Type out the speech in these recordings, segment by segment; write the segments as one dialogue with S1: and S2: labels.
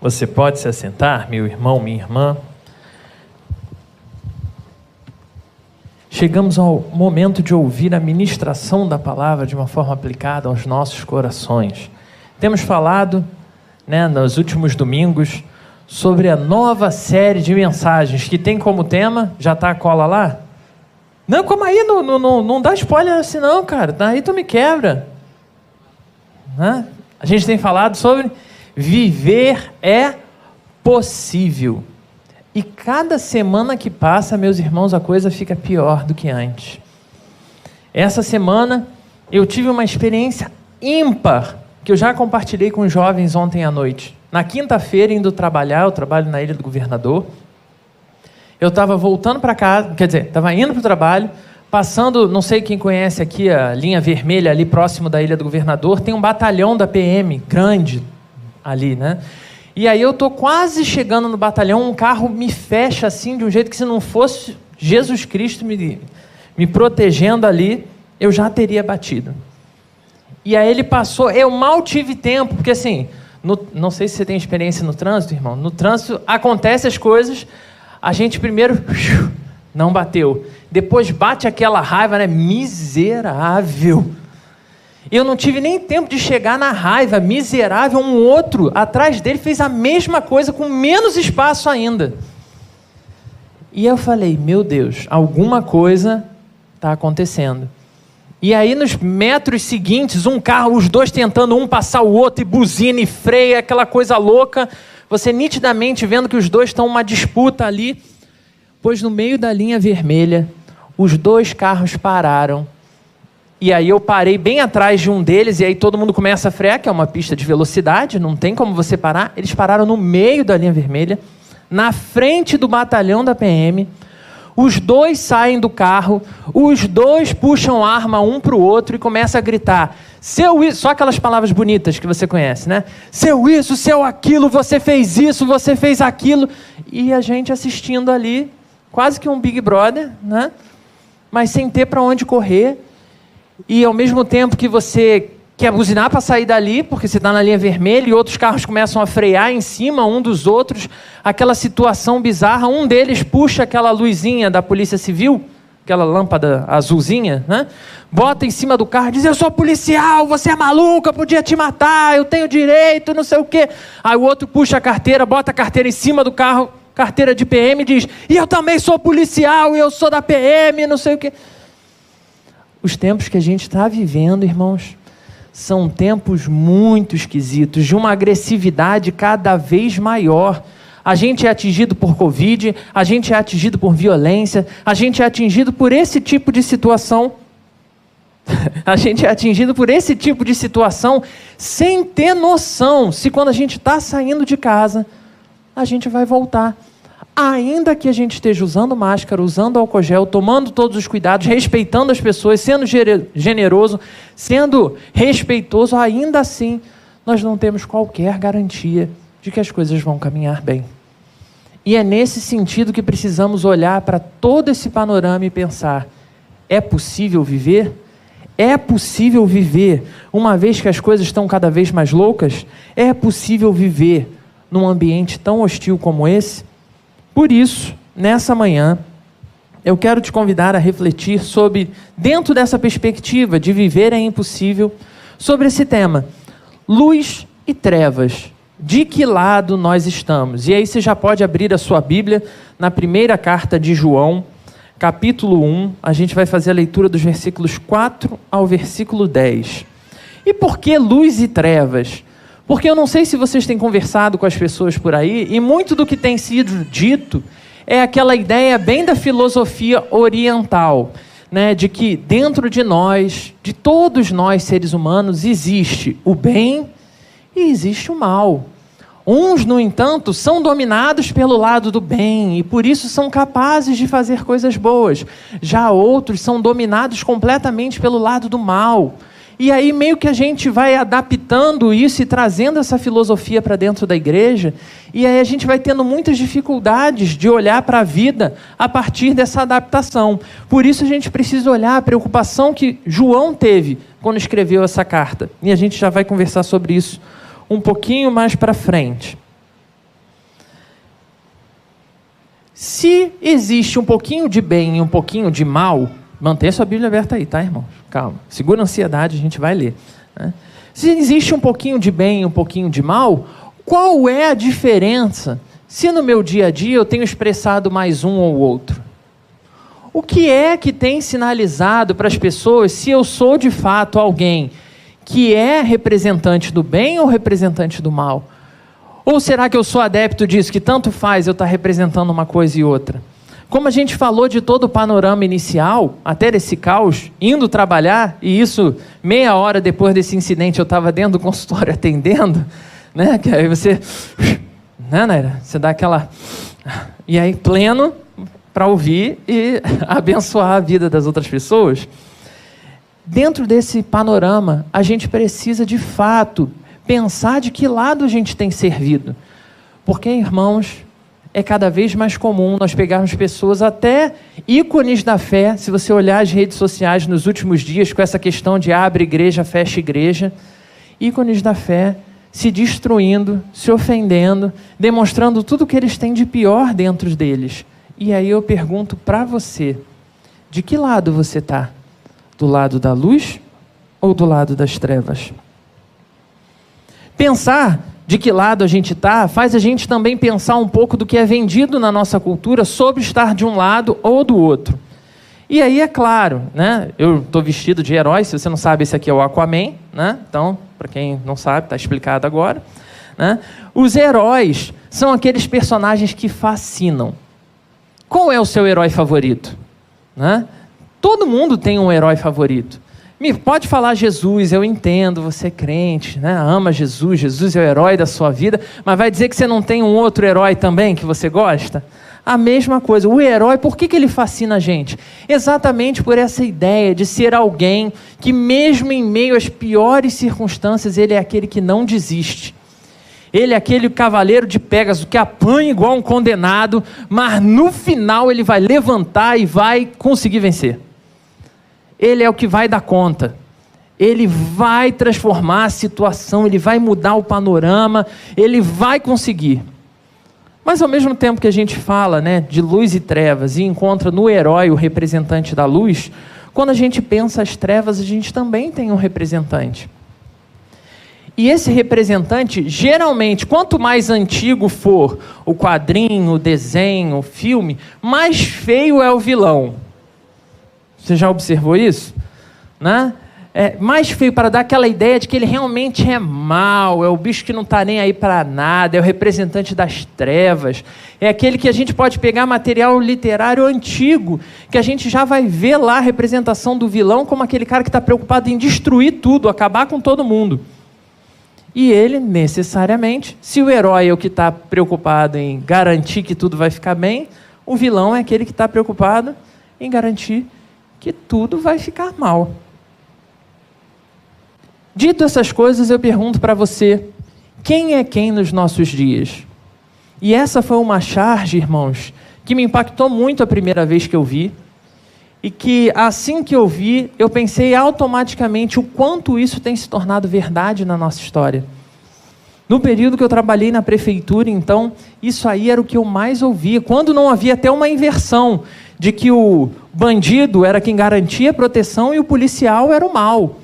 S1: Você pode se assentar, meu irmão, minha irmã. Chegamos ao momento de ouvir a ministração da palavra de uma forma aplicada aos nossos corações. Temos falado, nos últimos domingos, sobre a nova série de mensagens que tem como tema, já está a cola lá? Não, como aí, não dá spoiler assim não, cara, aí tu me quebra. A gente tem falado sobre viver é possível. E cada semana que passa, meus irmãos, a coisa fica pior do que antes. Essa semana eu tive uma experiência ímpar, que eu já compartilhei com os jovens ontem à noite. Na quinta-feira, indo trabalhar, eu trabalho na Ilha do Governador, eu estava voltando para casa, estava indo para o trabalho, passando, não sei quem conhece aqui a linha vermelha ali próximo da Ilha do Governador, tem um batalhão da PM, grande ali, E aí eu estou quase chegando no batalhão, um carro me fecha assim, de um jeito que se não fosse Jesus Cristo me protegendo ali, eu já teria batido. E aí ele passou, eu mal tive tempo, porque assim, não sei se você tem experiência no trânsito, irmão, no trânsito acontecem as coisas, a gente primeiro não bateu, depois bate aquela raiva, miserável. Eu não tive nem tempo de chegar na raiva, miserável, um outro atrás dele fez a mesma coisa com menos espaço ainda. E eu falei, meu Deus, alguma coisa está acontecendo. E aí nos metros seguintes, um carro, os dois tentando um passar o outro, e buzina e freia, aquela coisa louca, você nitidamente vendo que os dois estão uma disputa ali, pois no meio da linha vermelha, os dois carros pararam. E aí eu parei bem atrás de um deles, e aí todo mundo começa a frear, que é uma pista de velocidade, não tem como você parar. Eles pararam no meio da linha vermelha, na frente do batalhão da PM. Os dois saem do carro, os dois puxam arma um para o outro e começam a gritar, seu isso, só aquelas palavras bonitas que você conhece, Seu isso, seu aquilo, você fez isso, você fez aquilo. E a gente assistindo ali, quase que um Big Brother, Mas sem ter para onde correr. E ao mesmo tempo que você quer buzinar para sair dali, porque você está na linha vermelha e outros carros começam a frear em cima um dos outros, aquela situação bizarra, um deles puxa aquela luzinha da Polícia Civil, aquela lâmpada azulzinha, bota em cima do carro, diz, eu sou policial, você é maluco, eu podia te matar, eu tenho direito, não sei o quê. Aí o outro puxa a carteira, bota a carteira em cima do carro, carteira de PM, diz, e eu também sou policial, e eu sou da PM, não sei o quê. Os tempos que a gente está vivendo, irmãos, são tempos muito esquisitos, de uma agressividade cada vez maior. A gente é atingido por Covid, a gente é atingido por violência, a gente é atingido por esse tipo de situação. A gente é atingido por esse tipo de situação sem ter noção se quando a gente está saindo de casa, a gente vai voltar. Ainda que a gente esteja usando máscara, usando álcool gel, tomando todos os cuidados, respeitando as pessoas, sendo generoso, sendo respeitoso, ainda assim, nós não temos qualquer garantia de que as coisas vão caminhar bem. E é nesse sentido que precisamos olhar para todo esse panorama e pensar, é possível viver? É possível viver, uma vez que as coisas estão cada vez mais loucas? É possível viver num ambiente tão hostil como esse? Por isso, nessa manhã, eu quero te convidar a refletir sobre, dentro dessa perspectiva de viver é impossível, sobre esse tema, luz e trevas, de que lado nós estamos? E aí você já pode abrir a sua Bíblia na primeira carta de João, capítulo 1, a gente vai fazer a leitura dos versículos 4 ao versículo 10. E por que luz e trevas? Porque eu não sei se vocês têm conversado com as pessoas por aí, e muito do que tem sido dito é aquela ideia bem da filosofia oriental, de que dentro de nós, de todos nós seres humanos, existe o bem e existe o mal. Uns, no entanto, são dominados pelo lado do bem e por isso são capazes de fazer coisas boas. Já outros são dominados completamente pelo lado do mal. E aí meio que a gente vai adaptando isso e trazendo essa filosofia para dentro da igreja, e aí a gente vai tendo muitas dificuldades de olhar para a vida a partir dessa adaptação. Por isso a gente precisa olhar a preocupação que João teve quando escreveu essa carta. E a gente já vai conversar sobre isso um pouquinho mais para frente. Se existe um pouquinho de bem e um pouquinho de mal, mantenha sua Bíblia aberta aí, tá, irmãos? Calma. Segura a ansiedade, a gente vai ler, né? Se existe um pouquinho de bem e um pouquinho de mal, qual é a diferença se no meu dia a dia eu tenho expressado mais um ou outro? O que é que tem sinalizado para as pessoas se eu sou de fato alguém que é representante do bem ou representante do mal? Ou será que eu sou adepto disso, que tanto faz eu estar representando uma coisa e outra? Como a gente falou de todo o panorama inicial, até desse caos, indo trabalhar, e isso meia hora depois desse incidente eu estava dentro do consultório atendendo, né? Que aí você, né, Naira? Você dá aquela... E aí pleno para ouvir e abençoar a vida das outras pessoas. Dentro desse panorama, a gente precisa de fato pensar de que lado a gente tem servido. Porque, irmãos, é cada vez mais comum nós pegarmos pessoas, até ícones da fé, se você olhar as redes sociais nos últimos dias, com essa questão de abre igreja, fecha igreja, ícones da fé se destruindo, se ofendendo, demonstrando tudo o que eles têm de pior dentro deles. E aí eu pergunto para você, de que lado você está? Do lado da luz ou do lado das trevas? Pensar de que lado a gente está faz a gente também pensar um pouco do que é vendido na nossa cultura sobre estar de um lado ou do outro. E aí é claro, né? Eu estou vestido de herói, se você não sabe, esse aqui é o Aquaman, né? Então, para quem não sabe, está explicado agora, né? Os heróis são aqueles personagens que fascinam. Qual é o seu herói favorito? Né? Todo mundo tem um herói favorito. Pode falar Jesus, eu entendo, você é crente, né? Ama Jesus, Jesus é o herói da sua vida, mas vai dizer que você não tem um outro herói também que você gosta? A mesma coisa, o herói, por que ele fascina a gente? Exatamente por essa ideia de ser alguém que mesmo em meio às piores circunstâncias, ele é aquele que não desiste. Ele é aquele cavaleiro de Pégaso que apanha igual um condenado, mas no final ele vai levantar e vai conseguir vencer. Ele é o que vai dar conta. Ele vai transformar a situação, ele vai mudar o panorama, ele vai conseguir. Mas ao mesmo tempo que a gente fala, né, de luz e trevas e encontra no herói o representante da luz, quando a gente pensa as trevas, a gente também tem um representante. E esse representante, geralmente, quanto mais antigo for o quadrinho, o desenho, o filme, mais feio é o vilão. Você já observou isso? Né? É mais feio, para dar aquela ideia de que ele realmente é mau, é o bicho que não está nem aí para nada, é o representante das trevas, é aquele que a gente pode pegar material literário antigo, que a gente já vai ver lá a representação do vilão como aquele cara que está preocupado em destruir tudo, acabar com todo mundo. E ele, necessariamente, se o herói é o que está preocupado em garantir que tudo vai ficar bem, o vilão é aquele que está preocupado em garantir que tudo vai ficar mal. Dito essas coisas, eu pergunto para você, quem é quem nos nossos dias? E essa foi uma charge, irmãos, que me impactou muito a primeira vez que eu vi, e que assim que eu vi, eu pensei automaticamente o quanto isso tem se tornado verdade na nossa história. No período que eu trabalhei na prefeitura, então, isso aí era o que eu mais ouvia, quando não havia até uma inversão, de que o bandido era quem garantia a proteção e o policial era o mal.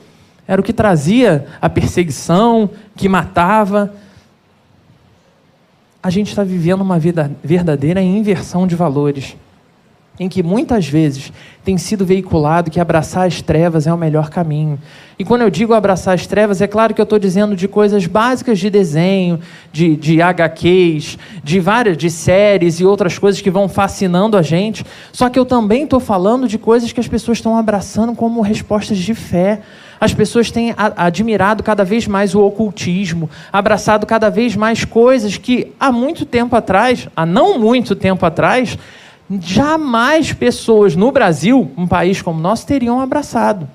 S1: Era o que trazia a perseguição, que matava. A gente está vivendo uma vida verdadeira inversão de valores, em que muitas vezes tem sido veiculado que abraçar as trevas é o melhor caminho. E quando eu digo abraçar as trevas, é claro que eu estou dizendo de coisas básicas de desenho, de HQs, de séries e outras coisas que vão fascinando a gente, só que eu também estou falando de coisas que as pessoas estão abraçando como respostas de fé. As pessoas têm admirado cada vez mais o ocultismo, abraçado cada vez mais coisas que há muito tempo atrás, há não muito tempo atrás, jamais pessoas no Brasil, um país como o nosso, teriam abraçado.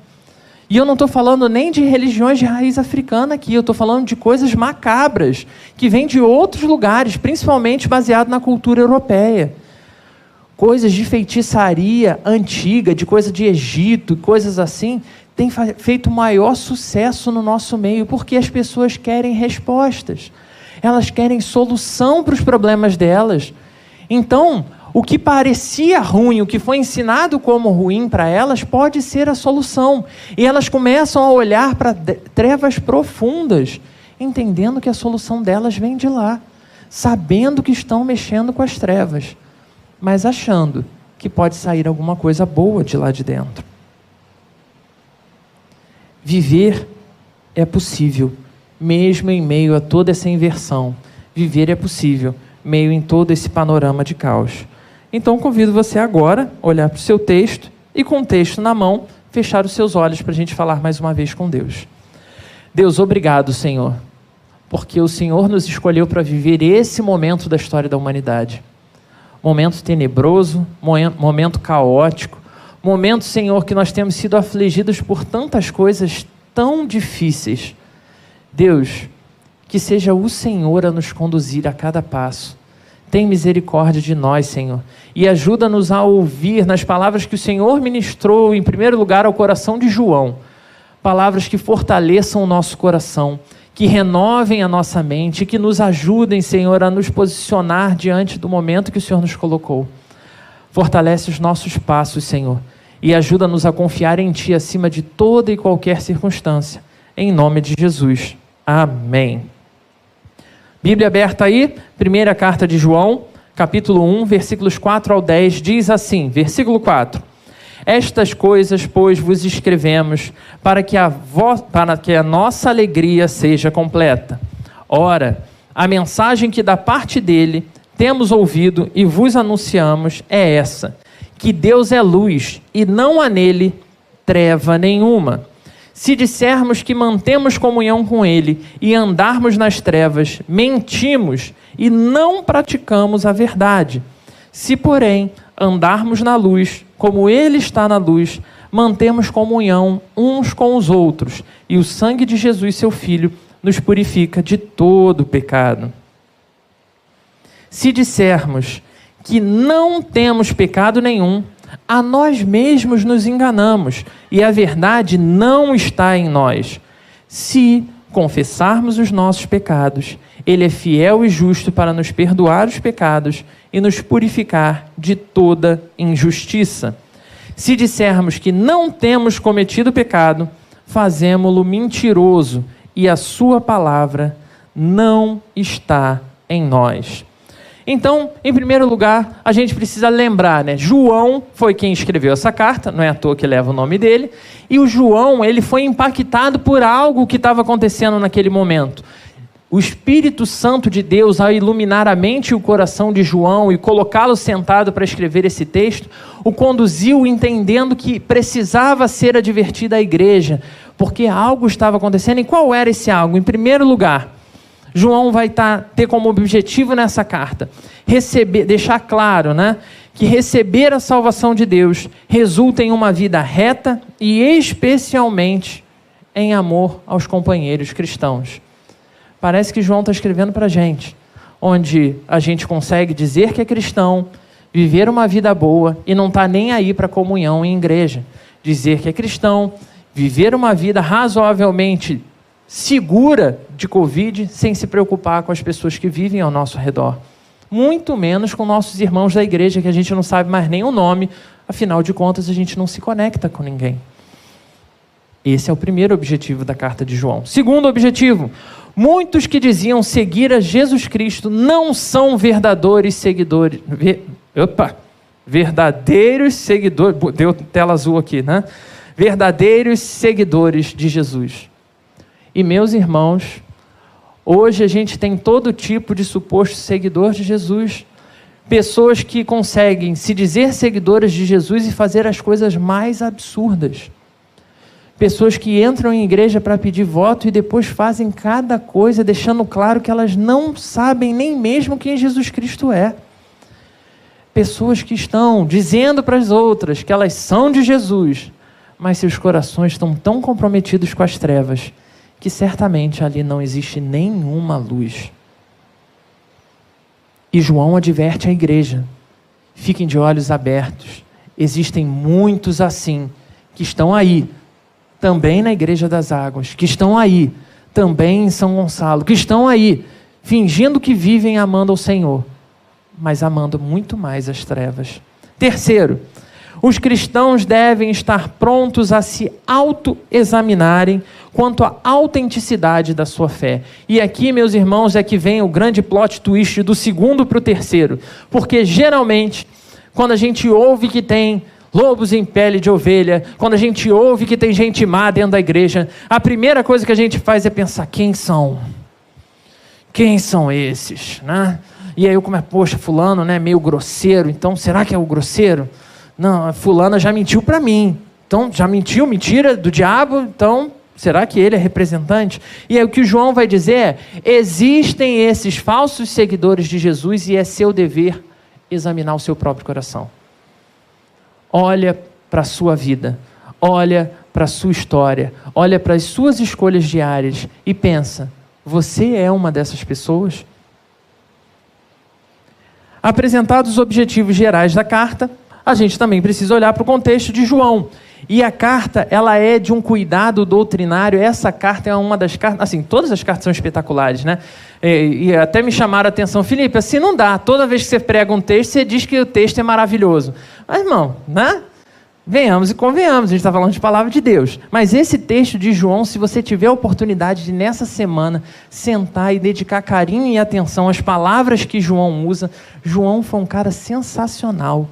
S1: E eu não estou falando nem de religiões de raiz africana aqui, eu estou falando de coisas macabras, que vêm de outros lugares, principalmente baseado na cultura europeia. Coisas de feitiçaria antiga, de coisa de Egito, coisas assim, têm feito maior sucesso no nosso meio, porque as pessoas querem respostas. Elas querem solução para os problemas delas. Então, O que parecia ruim, o que foi ensinado como ruim para elas, pode ser a solução. E elas começam a olhar para trevas profundas, entendendo que a solução delas vem de lá, sabendo que estão mexendo com as trevas, mas achando que pode sair alguma coisa boa de lá de dentro. Viver é possível, mesmo em meio a toda essa inversão. Viver é possível, meio em todo esse panorama de caos. Então convido você agora a olhar para o seu texto e, com o texto na mão, fechar os seus olhos para a gente falar mais uma vez com Deus. Deus, obrigado, Senhor, porque o Senhor nos escolheu para viver esse momento da história da humanidade. Momento tenebroso, momento caótico, momento, Senhor, que nós temos sido afligidos por tantas coisas tão difíceis. Deus, que seja o Senhor a nos conduzir a cada passo. Tem misericórdia de nós, Senhor, e ajuda-nos a ouvir nas palavras que o Senhor ministrou, em primeiro lugar, ao coração de João, palavras que fortaleçam o nosso coração, que renovem a nossa mente, que nos ajudem, Senhor, a nos posicionar diante do momento que o Senhor nos colocou. Fortalece os nossos passos, Senhor, e ajuda-nos a confiar em Ti acima de toda e qualquer circunstância. Em nome de Jesus. Amém. Bíblia aberta aí, primeira carta de João, capítulo 1, versículos 4 ao 10, diz assim, versículo 4. Estas coisas, pois, vos escrevemos para que a nossa alegria seja completa. Ora, a mensagem que da parte dele temos ouvido e vos anunciamos é essa, que Deus é luz e não há nele treva nenhuma. Se dissermos que mantemos comunhão com ele e andarmos nas trevas, mentimos e não praticamos a verdade. Se, porém, andarmos na luz, como ele está na luz, mantemos comunhão uns com os outros, e o sangue de Jesus, seu Filho, nos purifica de todo pecado. Se dissermos que não temos pecado nenhum, a nós mesmos nos enganamos, e a verdade não está em nós. Se confessarmos os nossos pecados, ele é fiel e justo para nos perdoar os pecados e nos purificar de toda injustiça. Se dissermos que não temos cometido pecado, fazemo-lo mentiroso e a sua palavra não está em nós. Então, em primeiro lugar, a gente precisa lembrar, né? João foi quem escreveu essa carta, não é à toa que leva o nome dele, e o João, ele foi impactado por algo que estava acontecendo naquele momento. O Espírito Santo de Deus, ao iluminar a mente e o coração de João e colocá-lo sentado para escrever esse texto, o conduziu entendendo que precisava ser advertida a igreja, porque algo estava acontecendo. E qual era esse algo? Em primeiro lugar, João vai ter como objetivo nessa carta deixar claro, né, que receber a salvação de Deus resulta em uma vida reta e especialmente em amor aos companheiros cristãos. Parece que João está escrevendo para a gente, onde a gente consegue dizer que é cristão, viver uma vida boa e não está nem aí para comunhão em igreja. Dizer que é cristão, viver uma vida razoavelmente segura de Covid, sem se preocupar com as pessoas que vivem ao nosso redor. Muito menos com nossos irmãos da igreja, que a gente não sabe mais nem o nome, afinal de contas a gente não se conecta com ninguém. Esse é o primeiro objetivo da carta de João. Segundo objetivo, muitos que diziam seguir a Jesus Cristo não são verdadeiros seguidores. Verdadeiros seguidores. Deu tela azul aqui, né? Verdadeiros seguidores de Jesus. E meus irmãos, hoje a gente tem todo tipo de suposto seguidor de Jesus. Pessoas que conseguem se dizer seguidoras de Jesus e fazer as coisas mais absurdas. Pessoas que entram em igreja para pedir voto e depois fazem cada coisa, deixando claro que elas não sabem nem mesmo quem Jesus Cristo é. Pessoas que estão dizendo para as outras que elas são de Jesus, mas seus corações estão tão comprometidos com as trevas, que certamente ali não existe nenhuma luz. E João adverte a igreja, fiquem de olhos abertos, existem muitos assim, que estão aí, também na Igreja das Águas, que estão aí, também em São Gonçalo, que estão aí, fingindo que vivem amando ao Senhor, mas amando muito mais as trevas. Terceiro, os cristãos devem estar prontos a se autoexaminarem quanto à autenticidade da sua fé. E aqui, meus irmãos, é que vem o grande plot twist do segundo para o terceiro. Porque, geralmente, quando a gente ouve que tem lobos em pele de ovelha, quando a gente ouve que tem gente má dentro da igreja, a primeira coisa que a gente faz é pensar, quem são? Quem são esses? Né? E aí eu começo, poxa, fulano, né, meio grosseiro, então será que é o grosseiro? Não, a fulana já mentiu para mim. Então, já mentiu, mentira do diabo, então, será que ele é representante? E aí o que o João vai dizer é, existem esses falsos seguidores de Jesus e é seu dever examinar o seu próprio coração. Olha para a sua vida, olha para a sua história, olha para as suas escolhas diárias e pensa, você é uma dessas pessoas? Apresentados os objetivos gerais da carta, a gente também precisa olhar para o contexto de João. E a carta, ela é de um cuidado doutrinário. Essa carta é uma das cartas... Assim, todas as cartas são espetaculares, né? E até me chamaram a atenção. Felipe, assim não dá. Toda vez que você prega um texto, você diz que o texto é maravilhoso. Mas, irmão, né? Venhamos e convenhamos. A gente está falando de palavra de Deus. Mas esse texto de João, se você tiver a oportunidade de, nessa semana, sentar e dedicar carinho e atenção às palavras que João usa, João foi um cara sensacional.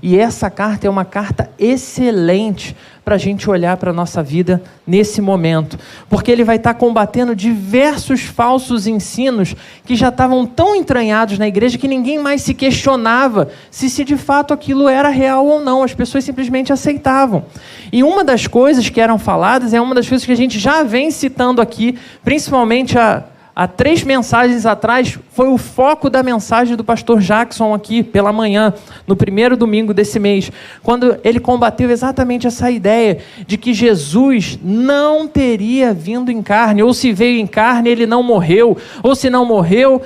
S1: E essa carta é uma carta excelente para a gente olhar para a nossa vida nesse momento. Porque ele vai estar combatendo diversos falsos ensinos que já estavam tão entranhados na igreja que ninguém mais se questionava se de fato aquilo era real ou não. As pessoas simplesmente aceitavam. E uma das coisas que eram faladas é uma das coisas que a gente já vem citando aqui, principalmente há 3 mensagens atrás, foi o foco da mensagem do pastor Jackson aqui pela manhã, no primeiro domingo desse mês, quando ele combateu exatamente essa ideia de que Jesus não teria vindo em carne, ou se veio em carne, ele não morreu, ou se não morreu,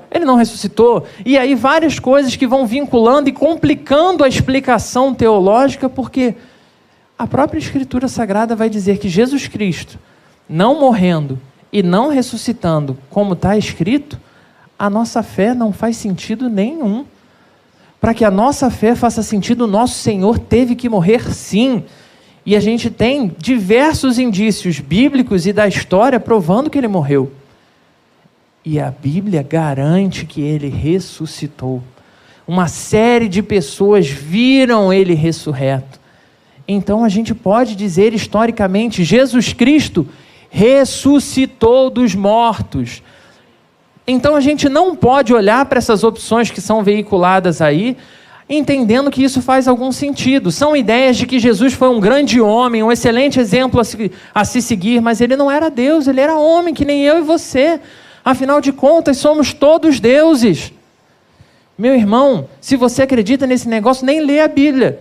S1: ele não ressuscitou. E aí várias coisas que vão vinculando e complicando a explicação teológica, porque a própria Escritura Sagrada vai dizer que Jesus Cristo, não morrendo, e não ressuscitando, como está escrito, a nossa fé não faz sentido nenhum. Para que a nossa fé faça sentido, o nosso Senhor teve que morrer sim. E a gente tem diversos indícios bíblicos e da história provando que ele morreu. E a Bíblia garante que ele ressuscitou. Uma série de pessoas viram ele ressurreto. Então a gente pode dizer historicamente, Jesus Cristo ressuscitou dos mortos. Então a gente não pode olhar para essas opções que são veiculadas aí, entendendo que isso faz algum sentido. São ideias de que Jesus foi um grande homem, um excelente exemplo a se seguir, mas ele não era Deus, ele era homem, que nem eu e você. Afinal de contas, somos todos deuses. Meu irmão, se você acredita nesse negócio, nem lê a Bíblia.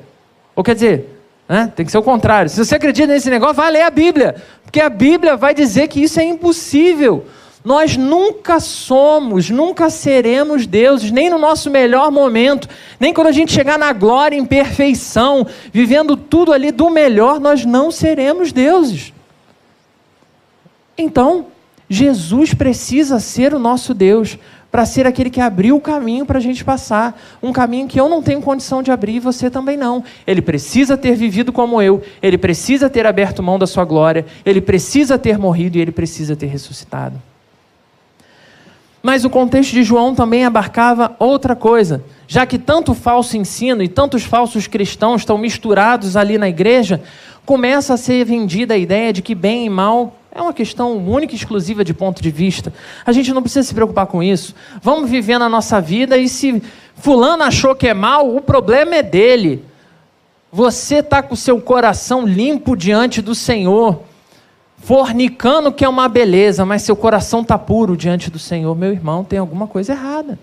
S1: Ou quer dizer, né? Tem que ser o contrário. Se você acredita nesse negócio, vai ler a Bíblia. Porque a Bíblia vai dizer que isso é impossível. Nós nunca somos, nunca seremos deuses, nem no nosso melhor momento, nem quando a gente chegar na glória, em perfeição, vivendo tudo ali do melhor, nós não seremos deuses. Então, Jesus precisa ser o nosso Deus, para ser aquele que abriu o caminho para a gente passar, um caminho que eu não tenho condição de abrir e você também não. Ele precisa ter vivido como eu, ele precisa ter aberto mão da sua glória, ele precisa ter morrido e ele precisa ter ressuscitado. Mas o contexto de João também abarcava outra coisa, já que tanto falso ensino e tantos falsos cristãos estão misturados ali na igreja, começa a ser vendida a ideia de que bem e mal é uma questão única e exclusiva de ponto de vista. A gente não precisa se preocupar com isso. Vamos viver na nossa vida e se fulano achou que é mal, o problema é dele. Você está com o seu coração limpo diante do Senhor, fornicando que é uma beleza, mas seu coração está puro diante do Senhor. Meu irmão, tem alguma coisa errada.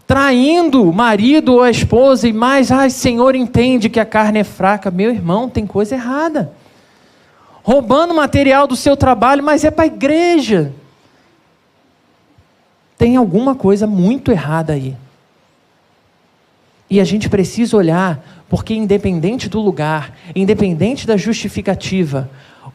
S1: Traindo o marido ou a esposa e mais, Senhor, entende que a carne é fraca. Meu irmão, tem coisa errada. Roubando material do seu trabalho, mas é para a igreja. Tem alguma coisa muito errada aí. E a gente precisa olhar, porque independente do lugar, independente da justificativa,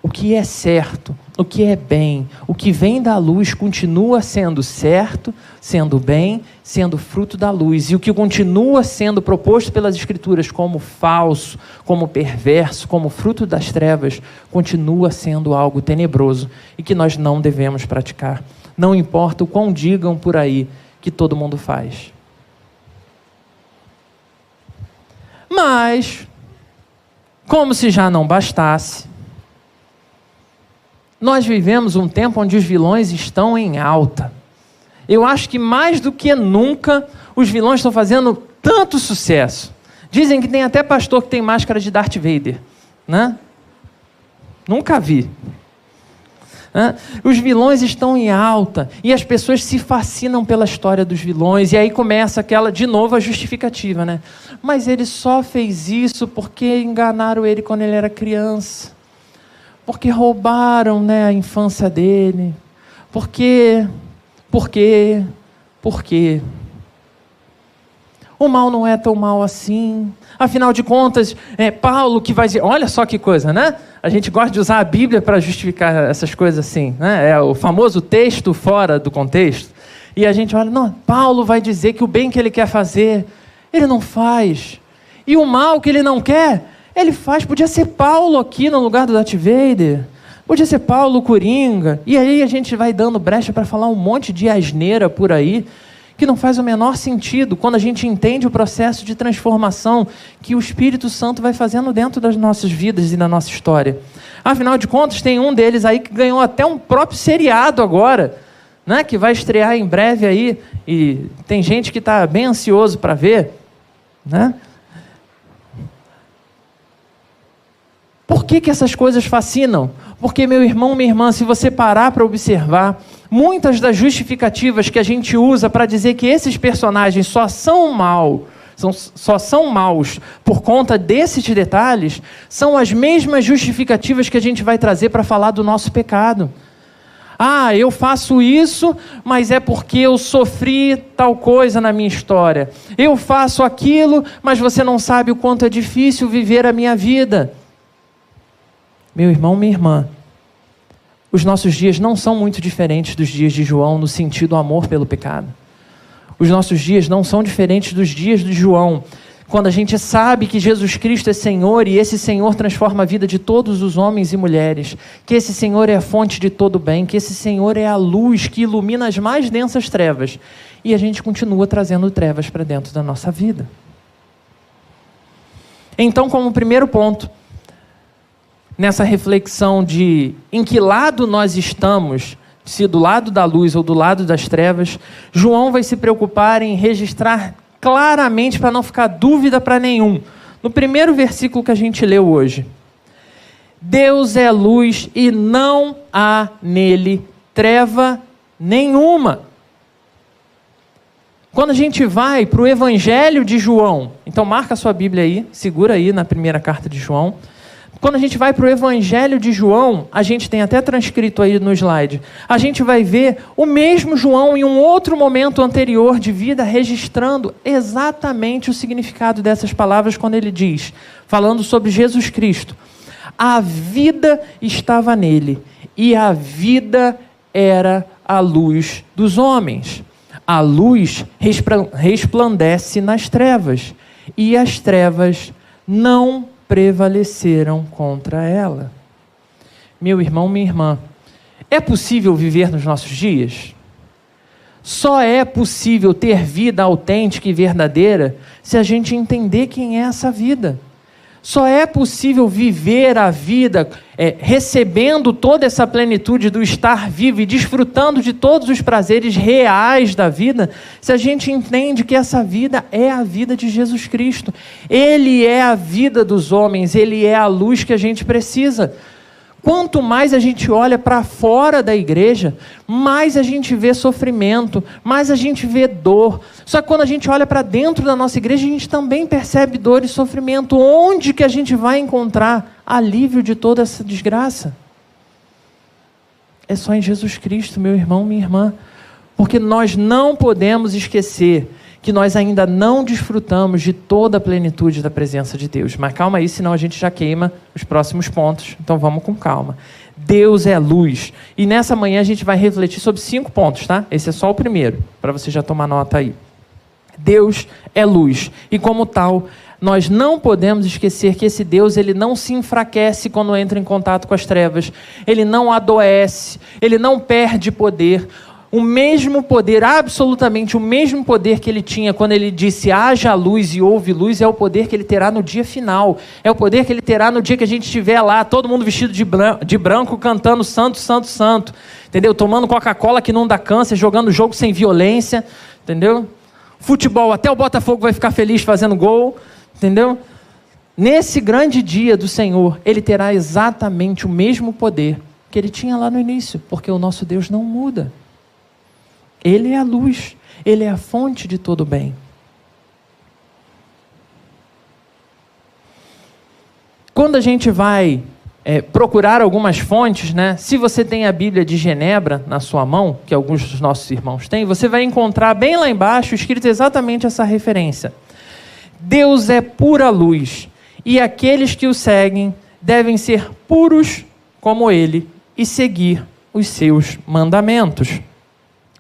S1: o que é certo, o que é bem, o que vem da luz continua sendo certo, sendo bem, sendo fruto da luz. E o que continua sendo proposto pelas Escrituras como falso, como perverso, como fruto das trevas, continua sendo algo tenebroso e que nós não devemos praticar. Não importa o quão digam por aí que todo mundo faz. Mas, como se já não bastasse, nós vivemos um tempo onde os vilões estão em alta. Eu acho que mais do que nunca os vilões estão fazendo tanto sucesso. Dizem que tem até pastor que tem máscara de Darth Vader, né? Nunca vi. Os vilões estão em alta e as pessoas se fascinam pela história dos vilões, e aí começa aquela, de novo, a justificativa, né? Mas ele só fez isso porque enganaram ele quando ele era criança, porque roubaram, né, a infância dele, por quê? O mal não é tão mal assim. Afinal de contas, é Paulo que vai dizer... Olha só que coisa, né? A gente gosta de usar a Bíblia para justificar essas coisas assim, né? É o famoso texto fora do contexto. E a gente olha, não, Paulo vai dizer que o bem que ele quer fazer, ele não faz. E o mal que ele não quer, ele faz. Podia ser Paulo aqui no lugar do Darth Vader. Podia ser Paulo Coringa. E aí a gente vai dando brecha para falar um monte de asneira por aí, que não faz o menor sentido quando a gente entende o processo de transformação que o Espírito Santo vai fazendo dentro das nossas vidas e da nossa história. Afinal de contas, tem um deles aí que ganhou até um próprio seriado agora, né, que vai estrear em breve aí, e tem gente que está bem ansioso para ver, né? Por que essas coisas fascinam? Porque, meu irmão, minha irmã, se você parar para observar, muitas das justificativas que a gente usa para dizer que esses personagens só são maus por conta desses detalhes, são as mesmas justificativas que a gente vai trazer para falar do nosso pecado. Ah, eu faço isso, mas é porque eu sofri tal coisa na minha história. Eu faço aquilo, mas você não sabe o quanto é difícil viver a minha vida. Meu irmão, minha irmã, os nossos dias não são muito diferentes dos dias de João no sentido do amor pelo pecado. Os nossos dias não são diferentes dos dias de João, quando a gente sabe que Jesus Cristo é Senhor e esse Senhor transforma a vida de todos os homens e mulheres, que esse Senhor é a fonte de todo bem, que esse Senhor é a luz que ilumina as mais densas trevas, e a gente continua trazendo trevas para dentro da nossa vida. Então, como primeiro ponto, nessa reflexão de em que lado nós estamos, se do lado da luz ou do lado das trevas, João vai se preocupar em registrar claramente, para não ficar dúvida para nenhum, no primeiro versículo que a gente leu hoje: Deus é luz e não há nele treva nenhuma. Quando a gente vai para o Evangelho de João, então marca a sua Bíblia aí, segura aí na primeira carta de João. Quando a gente vai para o Evangelho de João, a gente tem até transcrito aí no slide, a gente vai ver o mesmo João em um outro momento anterior de vida, registrando exatamente o significado dessas palavras quando ele diz, falando sobre Jesus Cristo: a vida estava nele, e a vida era a luz dos homens. A luz resplandece nas trevas, e as trevas não prevaleceram contra ela. Meu irmão, minha irmã, é possível viver nos nossos dias? Só é possível ter vida autêntica e verdadeira se a gente entender quem é essa vida. Só é possível viver a vida recebendo toda essa plenitude do estar vivo e desfrutando de todos os prazeres reais da vida, se a gente entende que essa vida é a vida de Jesus Cristo. Ele é a vida dos homens, Ele é a luz que a gente precisa. Quanto mais a gente olha para fora da igreja, mais a gente vê sofrimento, mais a gente vê dor. Só que quando a gente olha para dentro da nossa igreja, a gente também percebe dor e sofrimento. Onde que a gente vai encontrar alívio de toda essa desgraça? É só em Jesus Cristo, meu irmão, minha irmã. Porque nós não podemos esquecer que nós ainda não desfrutamos de toda a plenitude da presença de Deus. Mas calma aí, senão a gente já queima os próximos pontos. Então vamos com calma. Deus é luz. E nessa manhã a gente vai refletir sobre 5 pontos, tá? Esse é só o primeiro, para você já tomar nota aí. Deus é luz. E como tal, nós não podemos esquecer que esse Deus, ele não se enfraquece quando entra em contato com as trevas. Ele não adoece, ele não perde poder. O mesmo poder, absolutamente o mesmo poder que ele tinha quando ele disse haja luz e houve luz, é o poder que ele terá no dia final. É o poder que ele terá no dia que a gente estiver lá, todo mundo vestido de branco, cantando santo, santo, santo. Entendeu? Tomando Coca-Cola que não dá câncer, jogando jogo sem violência. Entendeu? Futebol, até o Botafogo vai ficar feliz fazendo gol. Entendeu? Nesse grande dia do Senhor, ele terá exatamente o mesmo poder que ele tinha lá no início, porque o nosso Deus não muda. Ele é a luz, ele é a fonte de todo bem. Quando a gente vai procurar algumas fontes, né? Se você tem a Bíblia de Genebra na sua mão, que alguns dos nossos irmãos têm, você vai encontrar bem lá embaixo escrito exatamente essa referência. Deus é pura luz, e aqueles que o seguem devem ser puros como ele e seguir os seus mandamentos.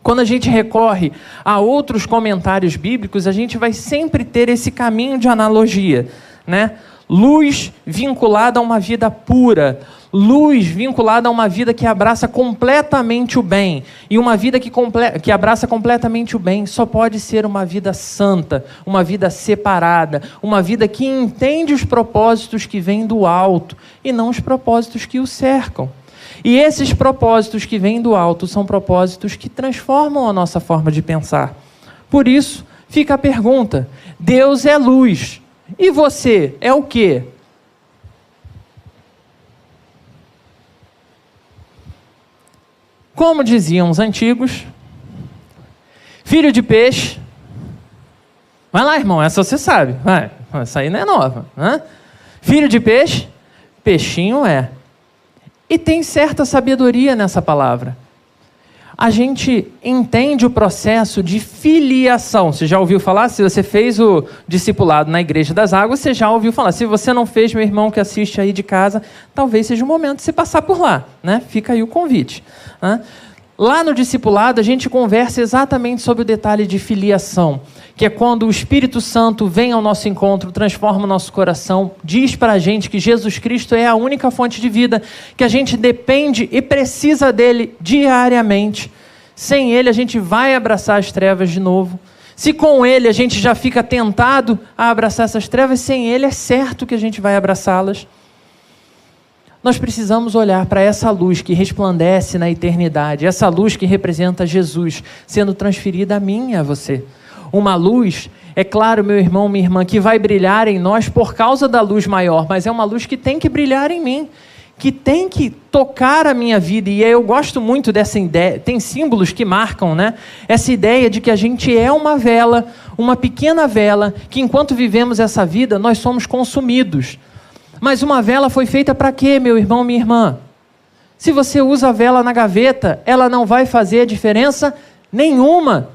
S1: Quando a gente recorre a outros comentários bíblicos, a gente vai sempre ter esse caminho de analogia, né? Luz vinculada a uma vida pura, luz vinculada a uma vida que abraça completamente o bem. E uma vida que abraça completamente o bem só pode ser uma vida santa, uma vida separada, uma vida que entende os propósitos que vêm do alto e não os propósitos que o cercam. E esses propósitos que vêm do alto são propósitos que transformam a nossa forma de pensar. Por isso, fica a pergunta: Deus é luz, e você é o quê? Como diziam os antigos, filho de peixe. Vai lá, irmão, essa você sabe. Vai, essa aí não é nova, né? Filho de peixe, peixinho é. E tem certa sabedoria nessa palavra. A gente entende o processo de filiação. Você já ouviu falar? Se você fez o discipulado na Igreja das Águas, você já ouviu falar. Se você não fez, meu irmão que assiste aí de casa, talvez seja o momento de você passar por lá, né? Fica aí o convite, né? Lá no discipulado, a gente conversa exatamente sobre o detalhe de filiação, que é quando o Espírito Santo vem ao nosso encontro, transforma o nosso coração, diz para a gente que Jesus Cristo é a única fonte de vida, que a gente depende e precisa dele diariamente. Sem ele, a gente vai abraçar as trevas de novo. Se com ele a gente já fica tentado a abraçar essas trevas, sem ele é certo que a gente vai abraçá-las. Nós precisamos olhar para essa luz que resplandece na eternidade, essa luz que representa Jesus, sendo transferida a mim e a você. Uma luz, é claro, meu irmão, minha irmã, que vai brilhar em nós por causa da luz maior, mas é uma luz que tem que brilhar em mim, que tem que tocar a minha vida. E eu gosto muito dessa ideia, tem símbolos que marcam, né? Essa ideia de que a gente é uma vela, uma pequena vela, que enquanto vivemos essa vida, nós somos consumidos. Mas uma vela foi feita para quê, meu irmão, minha irmã? Se você usa a vela na gaveta, ela não vai fazer diferença nenhuma.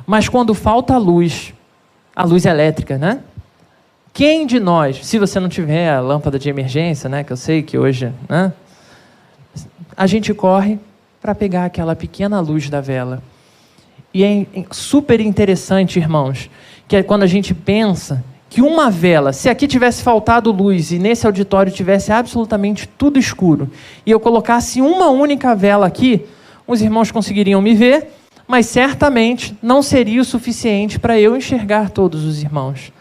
S1: Mas quando falta a luz elétrica, né? Quem de nós, se você não tiver a lâmpada de emergência, né? Que eu sei que hoje, né? A gente corre para pegar aquela pequena luz da vela. E é super interessante, irmãos, que é quando a gente pensa que uma vela, se aqui tivesse faltado luz e nesse auditório tivesse absolutamente tudo escuro, e eu colocasse uma única vela aqui, os irmãos conseguiriam me ver, mas certamente não seria o suficiente para eu enxergar todos os irmãos.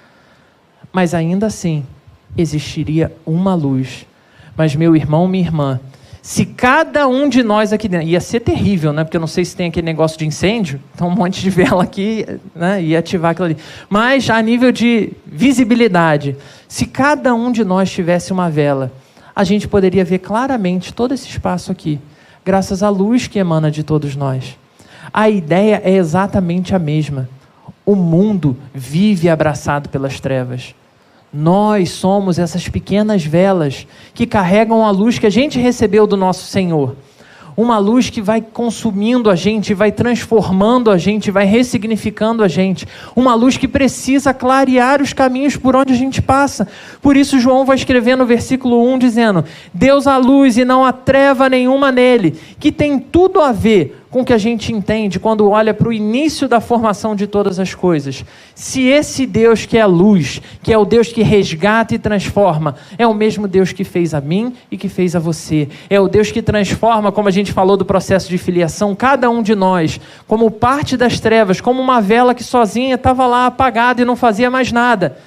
S1: Mas ainda assim, existiria uma luz. Mas meu irmão, minha irmã, se cada um de nós aqui dentro, ia ser terrível, né? Porque eu não sei se tem aquele negócio de incêndio, então um monte de vela aqui, né? Ia ativar aquilo ali. Mas a nível de visibilidade, se cada um de nós tivesse uma vela, a gente poderia ver claramente todo esse espaço aqui, graças à luz que emana de todos nós. A ideia é exatamente a mesma. O mundo vive abraçado pelas trevas. Nós somos essas pequenas velas que carregam a luz que a gente recebeu do nosso Senhor. uma luz que vai consumindo a gente, vai transformando a gente, vai ressignificando a gente, uma luz que precisa clarear os caminhos por onde a gente passa. Por isso João vai escrever no versículo 1 dizendo: Deus há luz e não há treva nenhuma nele, que tem tudo a ver com o que a gente entende quando olha para o início da formação de todas as coisas. Se esse Deus que é a luz, que é o Deus que resgata e transforma, é o mesmo Deus que fez a mim e que fez a você, é o Deus que transforma, como a gente falou do processo de filiação, cada um de nós, como parte das trevas, como uma vela que sozinha estava lá apagada e não fazia mais nada.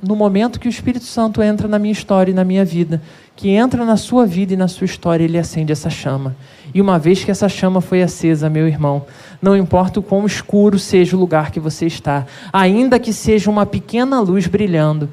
S1: No momento que o Espírito Santo entra na minha história e na minha vida, que entra na sua vida e na sua história, ele acende essa chama. E uma vez que essa chama foi acesa, meu irmão, não importa o quão escuro seja o lugar que você está, ainda que seja uma pequena luz brilhando,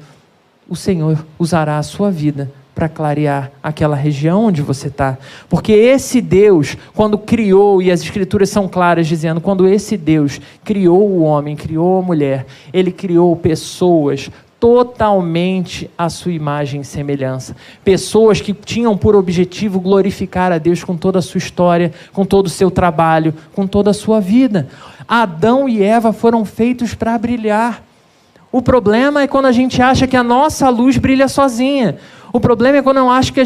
S1: o Senhor usará a sua vida para clarear aquela região onde você está. Porque esse Deus, quando criou, e as Escrituras são claras dizendo, quando esse Deus criou o homem, criou a mulher, ele criou pessoas totalmente à sua imagem e semelhança. Pessoas que tinham por objetivo glorificar a Deus com toda a sua história, com todo o seu trabalho, com toda a sua vida. Adão e Eva foram feitos para brilhar. O problema é quando a gente acha que a nossa luz brilha sozinha. O problema é quando eu acho que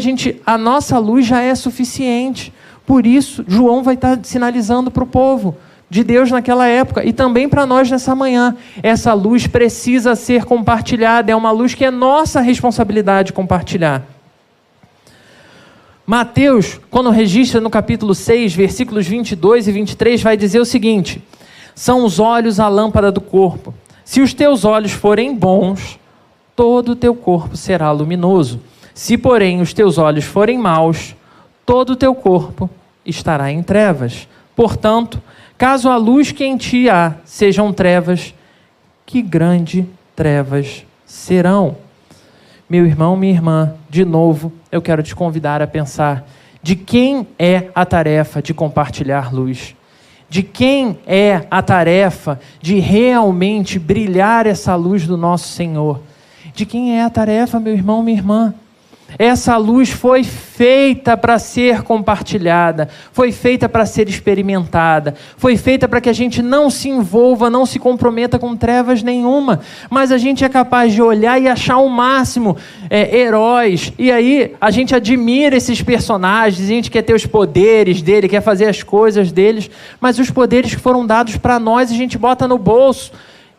S1: a nossa luz já é suficiente. Por isso, João vai estar sinalizando para o povo de Deus naquela época e também para nós nessa manhã. Essa luz precisa ser compartilhada, é uma luz que é nossa responsabilidade compartilhar. Mateus, quando registra no capítulo 6, versículos 22 e 23, vai dizer o seguinte: são os olhos a lâmpada do corpo. Se os teus olhos forem bons, todo o teu corpo será luminoso. Se, porém, os teus olhos forem maus, todo o teu corpo estará em trevas. Portanto, caso a luz que em ti há sejam trevas, que grande trevas serão. Meu irmão, minha irmã, de novo, eu quero te convidar a pensar de quem é a tarefa de compartilhar luz. De quem é a tarefa de realmente brilhar essa luz do nosso Senhor. De quem é a tarefa, meu irmão, minha irmã? Essa luz foi feita para ser compartilhada, foi feita para ser experimentada, foi feita para que a gente não se envolva, não se comprometa com trevas nenhuma, mas a gente é capaz de olhar e achar o máximo heróis, e aí a gente admira esses personagens, a gente quer ter os poderes dele, quer fazer as coisas deles, mas os poderes que foram dados para nós a gente bota no bolso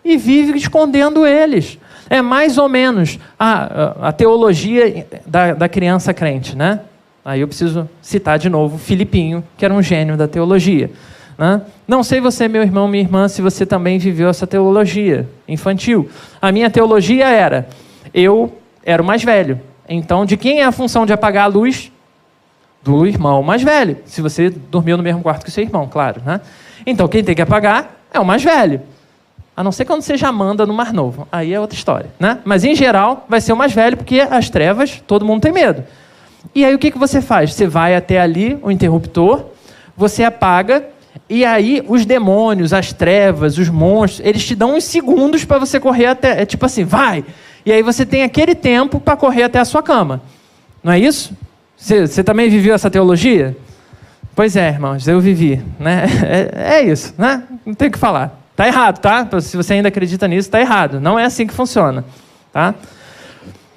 S1: e vive escondendo eles. É mais ou menos a teologia da criança crente, né? Aí eu preciso citar de novo Filipinho, que era um gênio da teologia, né? Não sei você, meu irmão, minha irmã, se você também viveu essa teologia infantil. A minha teologia era, eu era o mais velho. Então, de quem é a função de apagar a luz? Do irmão mais velho. Se você dormiu no mesmo quarto que o seu irmão, claro, né? Então, quem tem que apagar é o mais velho. A não ser quando você já manda no mais novo. Aí é outra história, né? Mas, em geral, vai ser o mais velho, porque as trevas, todo mundo tem medo. E aí, o que você faz? Você vai até ali, o interruptor, você apaga, e aí os demônios, as trevas, os monstros, eles te dão uns segundos para você correr até... É tipo assim, vai! E aí você tem aquele tempo para correr até a sua cama. Não é isso? Você também viveu essa teologia? Pois é, irmãos, eu vivi, né? É isso, né? Não tem o que falar. Está errado, tá? Se você ainda acredita nisso, está errado. Não é assim que funciona, tá?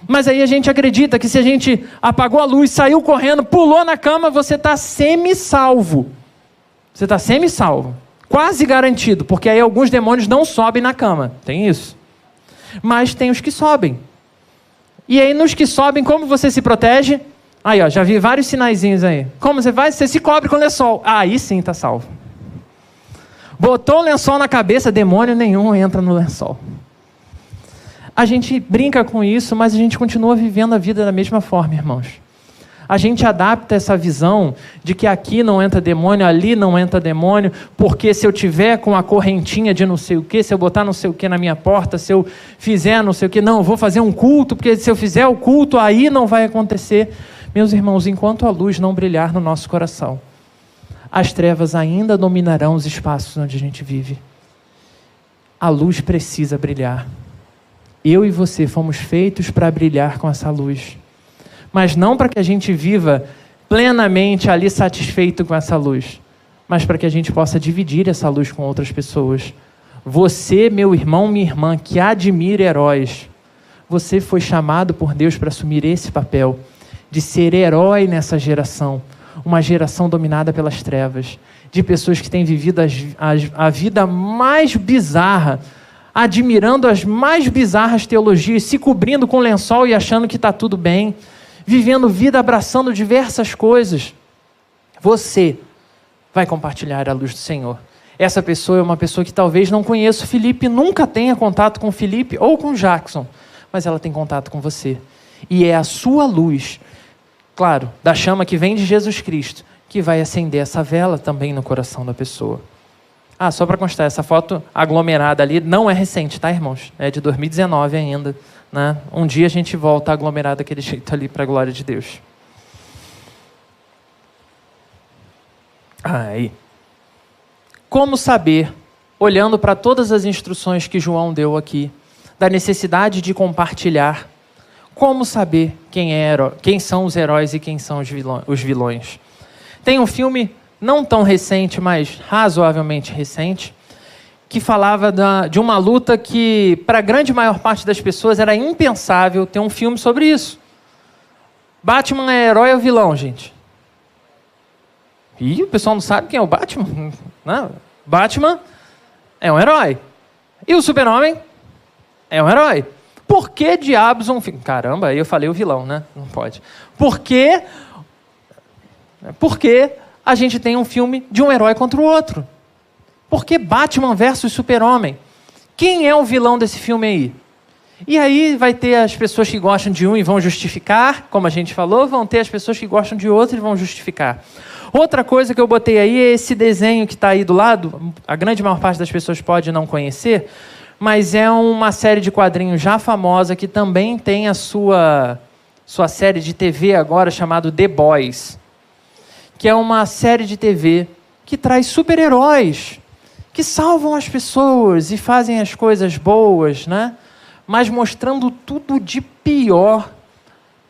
S1: Mas aí a gente acredita que se a gente apagou a luz, saiu correndo, pulou na cama, você está semi-salvo. Você está semi-salvo. Quase garantido, porque aí alguns demônios não sobem na cama. Tem isso. Mas tem os que sobem. E aí nos que sobem, como você se protege? Aí, ó, já vi vários sinaizinhos aí. Como você faz? Você se cobre com lençol. Aí sim está salvo. Botou o lençol na cabeça, demônio nenhum entra no lençol. A gente brinca com isso, mas a gente continua vivendo a vida da mesma forma, irmãos. A gente adapta essa visão de que aqui não entra demônio, ali não entra demônio, porque se eu tiver com a correntinha de não sei o que, se eu botar não sei o que na minha porta, se eu fizer não sei o que, não, eu vou fazer um culto, porque se eu fizer o culto, aí não vai acontecer. Meus irmãos, enquanto a luz não brilhar no nosso coração, as trevas ainda dominarão os espaços onde a gente vive. A luz precisa brilhar. Eu e você fomos feitos para brilhar com essa luz. Mas não para que a gente viva plenamente ali satisfeito com essa luz, mas para que a gente possa dividir essa luz com outras pessoas. Você, meu irmão, minha irmã, que admira heróis, você foi chamado por Deus para assumir esse papel de ser herói nessa geração, uma geração dominada pelas trevas, de pessoas que têm vivido a vida mais bizarra, admirando as mais bizarras teologias, se cobrindo com lençol e achando que está tudo bem, vivendo vida abraçando diversas coisas. Você vai compartilhar a luz do Senhor. Essa pessoa é uma pessoa que talvez não conheça o Felipe, nunca tenha contato com o Felipe ou com o Jackson, mas ela tem contato com você. E é a sua luz, claro, da chama que vem de Jesus Cristo, que vai acender essa vela também no coração da pessoa. Só para constar, essa foto aglomerada ali não é recente, tá, irmãos? É de 2019 ainda, né? Um dia a gente volta a aglomerar daquele jeito ali para a glória de Deus. Aí. Como saber, olhando para todas as instruções que João deu aqui, da necessidade de compartilhar, como saber quem são os heróis e quem são os vilões? Tem um filme não tão recente, mas razoavelmente recente, que falava de uma luta que, para a grande maior parte das pessoas, era impensável ter um filme sobre isso. Batman é herói ou vilão, gente? Ih, o pessoal não sabe quem é o Batman? Não. Batman é um herói. E o Super-Homem é um herói. Por que diabos um filme? Caramba, aí eu falei o vilão, né? Não pode. Por que a gente tem um filme de um herói contra o outro? Por que Batman versus Super-Homem? Quem é o vilão desse filme aí? E aí vai ter as pessoas que gostam de um e vão justificar, como a gente falou, vão ter as pessoas que gostam de outro e vão justificar. Outra coisa que eu botei aí é esse desenho que está aí do lado, a grande maior parte das pessoas pode não conhecer, mas é uma série de quadrinhos já famosa que também tem a sua série de TV agora chamada The Boys, que é uma série de TV que traz super-heróis, que salvam as pessoas e fazem as coisas boas, né? Mas mostrando tudo de pior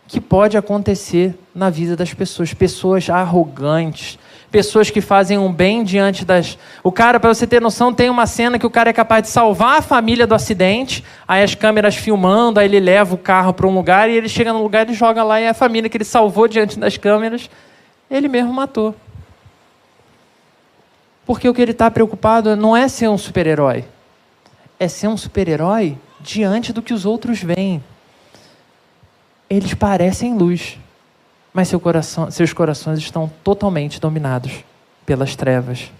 S1: que pode acontecer na vida das pessoas. Pessoas arrogantes, pessoas que fazem um bem diante das... O cara, para você ter noção, tem uma cena que o cara é capaz de salvar a família do acidente, aí as câmeras filmando, aí ele leva o carro para um lugar e ele chega no lugar e joga lá e a família que ele salvou diante das câmeras, ele mesmo matou. Porque o que ele está preocupado não é ser um super-herói, é ser um super-herói diante do que os outros veem. Eles parecem luz, mas seus corações estão totalmente dominados pelas trevas.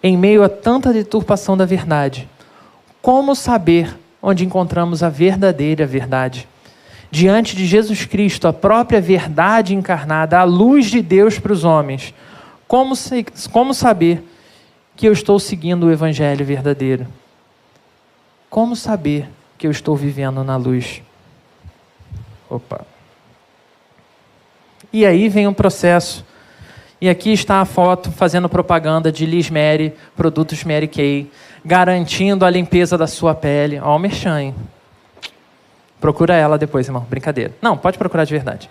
S1: Em meio a tanta deturpação da verdade, como saber onde encontramos a verdadeira verdade? Diante de Jesus Cristo, a própria verdade encarnada, a luz de Deus para os homens, como saber que eu estou seguindo o Evangelho verdadeiro? Como saber que eu estou vivendo na luz? E aí vem um processo. E aqui está a foto fazendo propaganda de Liz Mary, produtos Mary Kay, garantindo a limpeza da sua pele. Ó, o merchan, hein? Procura ela depois, irmão. Brincadeira. Não, pode procurar de verdade.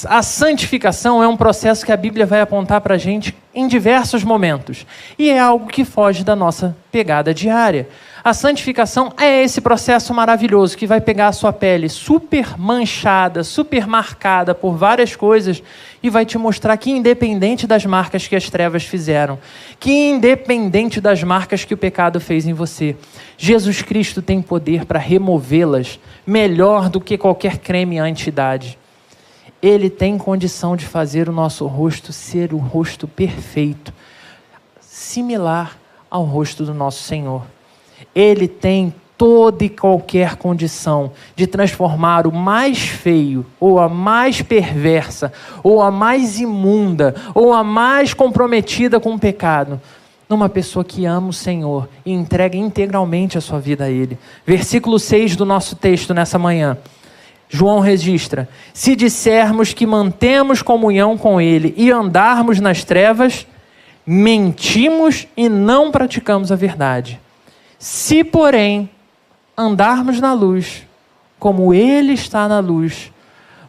S1: A santificação é um processo que a Bíblia vai apontar para a gente em diversos momentos. E é algo que foge da nossa pegada diária. A santificação é esse processo maravilhoso que vai pegar a sua pele super manchada, super marcada por várias coisas e vai te mostrar que independente das marcas que as trevas fizeram, que independente das marcas que o pecado fez em você, Jesus Cristo tem poder para removê-las melhor do que qualquer creme anti-idade. Ele tem condição de fazer o nosso rosto ser o rosto perfeito, similar ao rosto do nosso Senhor. Ele tem toda e qualquer condição de transformar o mais feio, ou a mais perversa, ou a mais imunda, ou a mais comprometida com o pecado, numa pessoa que ama o Senhor e entrega integralmente a sua vida a Ele. Versículo 6 do nosso texto nessa manhã. João registra: se dissermos que mantemos comunhão com Ele e andarmos nas trevas, mentimos e não praticamos a verdade. Se, porém, andarmos na luz, como Ele está na luz,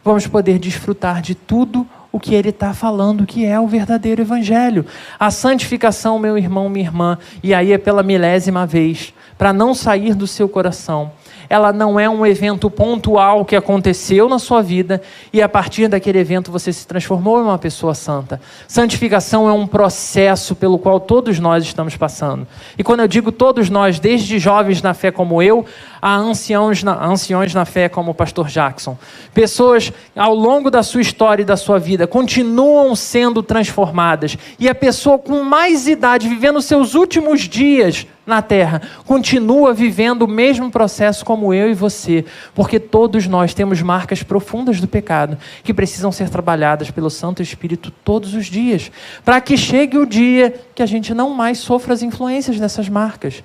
S1: vamos poder desfrutar de tudo o que ele está falando, que é o verdadeiro evangelho. A santificação, meu irmão, minha irmã, e aí é pela 1000ª vez, para não sair do seu coração. Ela não é um evento pontual que aconteceu na sua vida e a partir daquele evento você se transformou em uma pessoa santa. Santificação é um processo pelo qual todos nós estamos passando. E quando eu digo todos nós, desde jovens na fé como eu, a anciões na fé como o pastor Jackson. Pessoas ao longo da sua história e da sua vida continuam sendo transformadas. E a pessoa com mais idade, vivendo seus últimos dias na terra, continua vivendo o mesmo processo como eu e você, porque todos nós temos marcas profundas do pecado, que precisam ser trabalhadas pelo Santo Espírito todos os dias, para que chegue o dia que a gente não mais sofra as influências dessas marcas.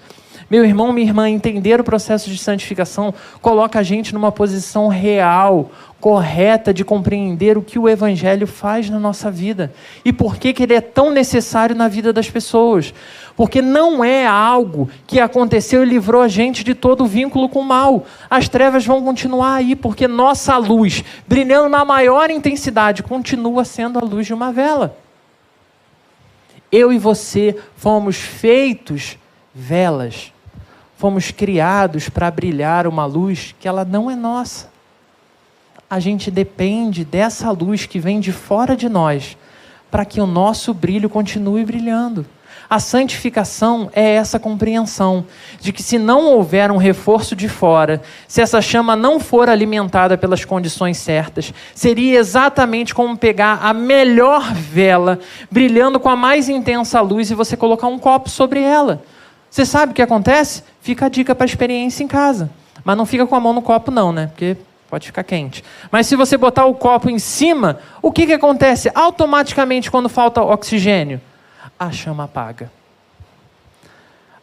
S1: Meu irmão, minha irmã, entender o processo de santificação coloca a gente numa posição real, correta de compreender o que o Evangelho faz na nossa vida e por que ele é tão necessário na vida das pessoas. Porque não é algo que aconteceu e livrou a gente de todo o vínculo com o mal. As trevas vão continuar aí, porque nossa luz, brilhando na maior intensidade, continua sendo a luz de uma vela. Eu e você fomos feitos velas. Fomos criados para brilhar uma luz que ela não é nossa. A gente depende dessa luz que vem de fora de nós para que o nosso brilho continue brilhando. A santificação é essa compreensão de que se não houver um reforço de fora, se essa chama não for alimentada pelas condições certas, seria exatamente como pegar a melhor vela, brilhando com a mais intensa luz e você colocar um copo sobre ela. Você sabe o que acontece? Fica a dica para a experiência em casa. Mas não fica com a mão no copo não, né? Porque pode ficar quente. Mas se você botar o copo em cima, o que acontece? Automaticamente, quando falta oxigênio, a chama apaga.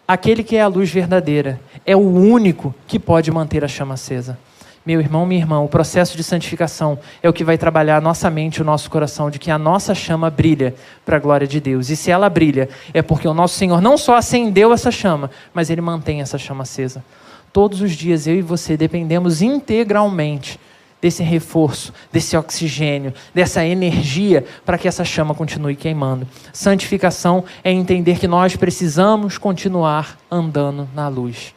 S1: Aquele que é a luz verdadeira é o único que pode manter a chama acesa. Meu irmão, minha irmã, o processo de santificação é o que vai trabalhar a nossa mente, o nosso coração, de que a nossa chama brilha para a glória de Deus. E se ela brilha, é porque o nosso Senhor não só acendeu essa chama, mas Ele mantém essa chama acesa. Todos os dias eu e você dependemos integralmente desse reforço, desse oxigênio, dessa energia para que essa chama continue queimando. Santificação é entender que nós precisamos continuar andando na luz.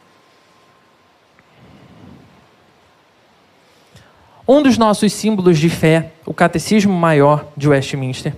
S1: Um dos nossos símbolos de fé, o Catecismo Maior de Westminster,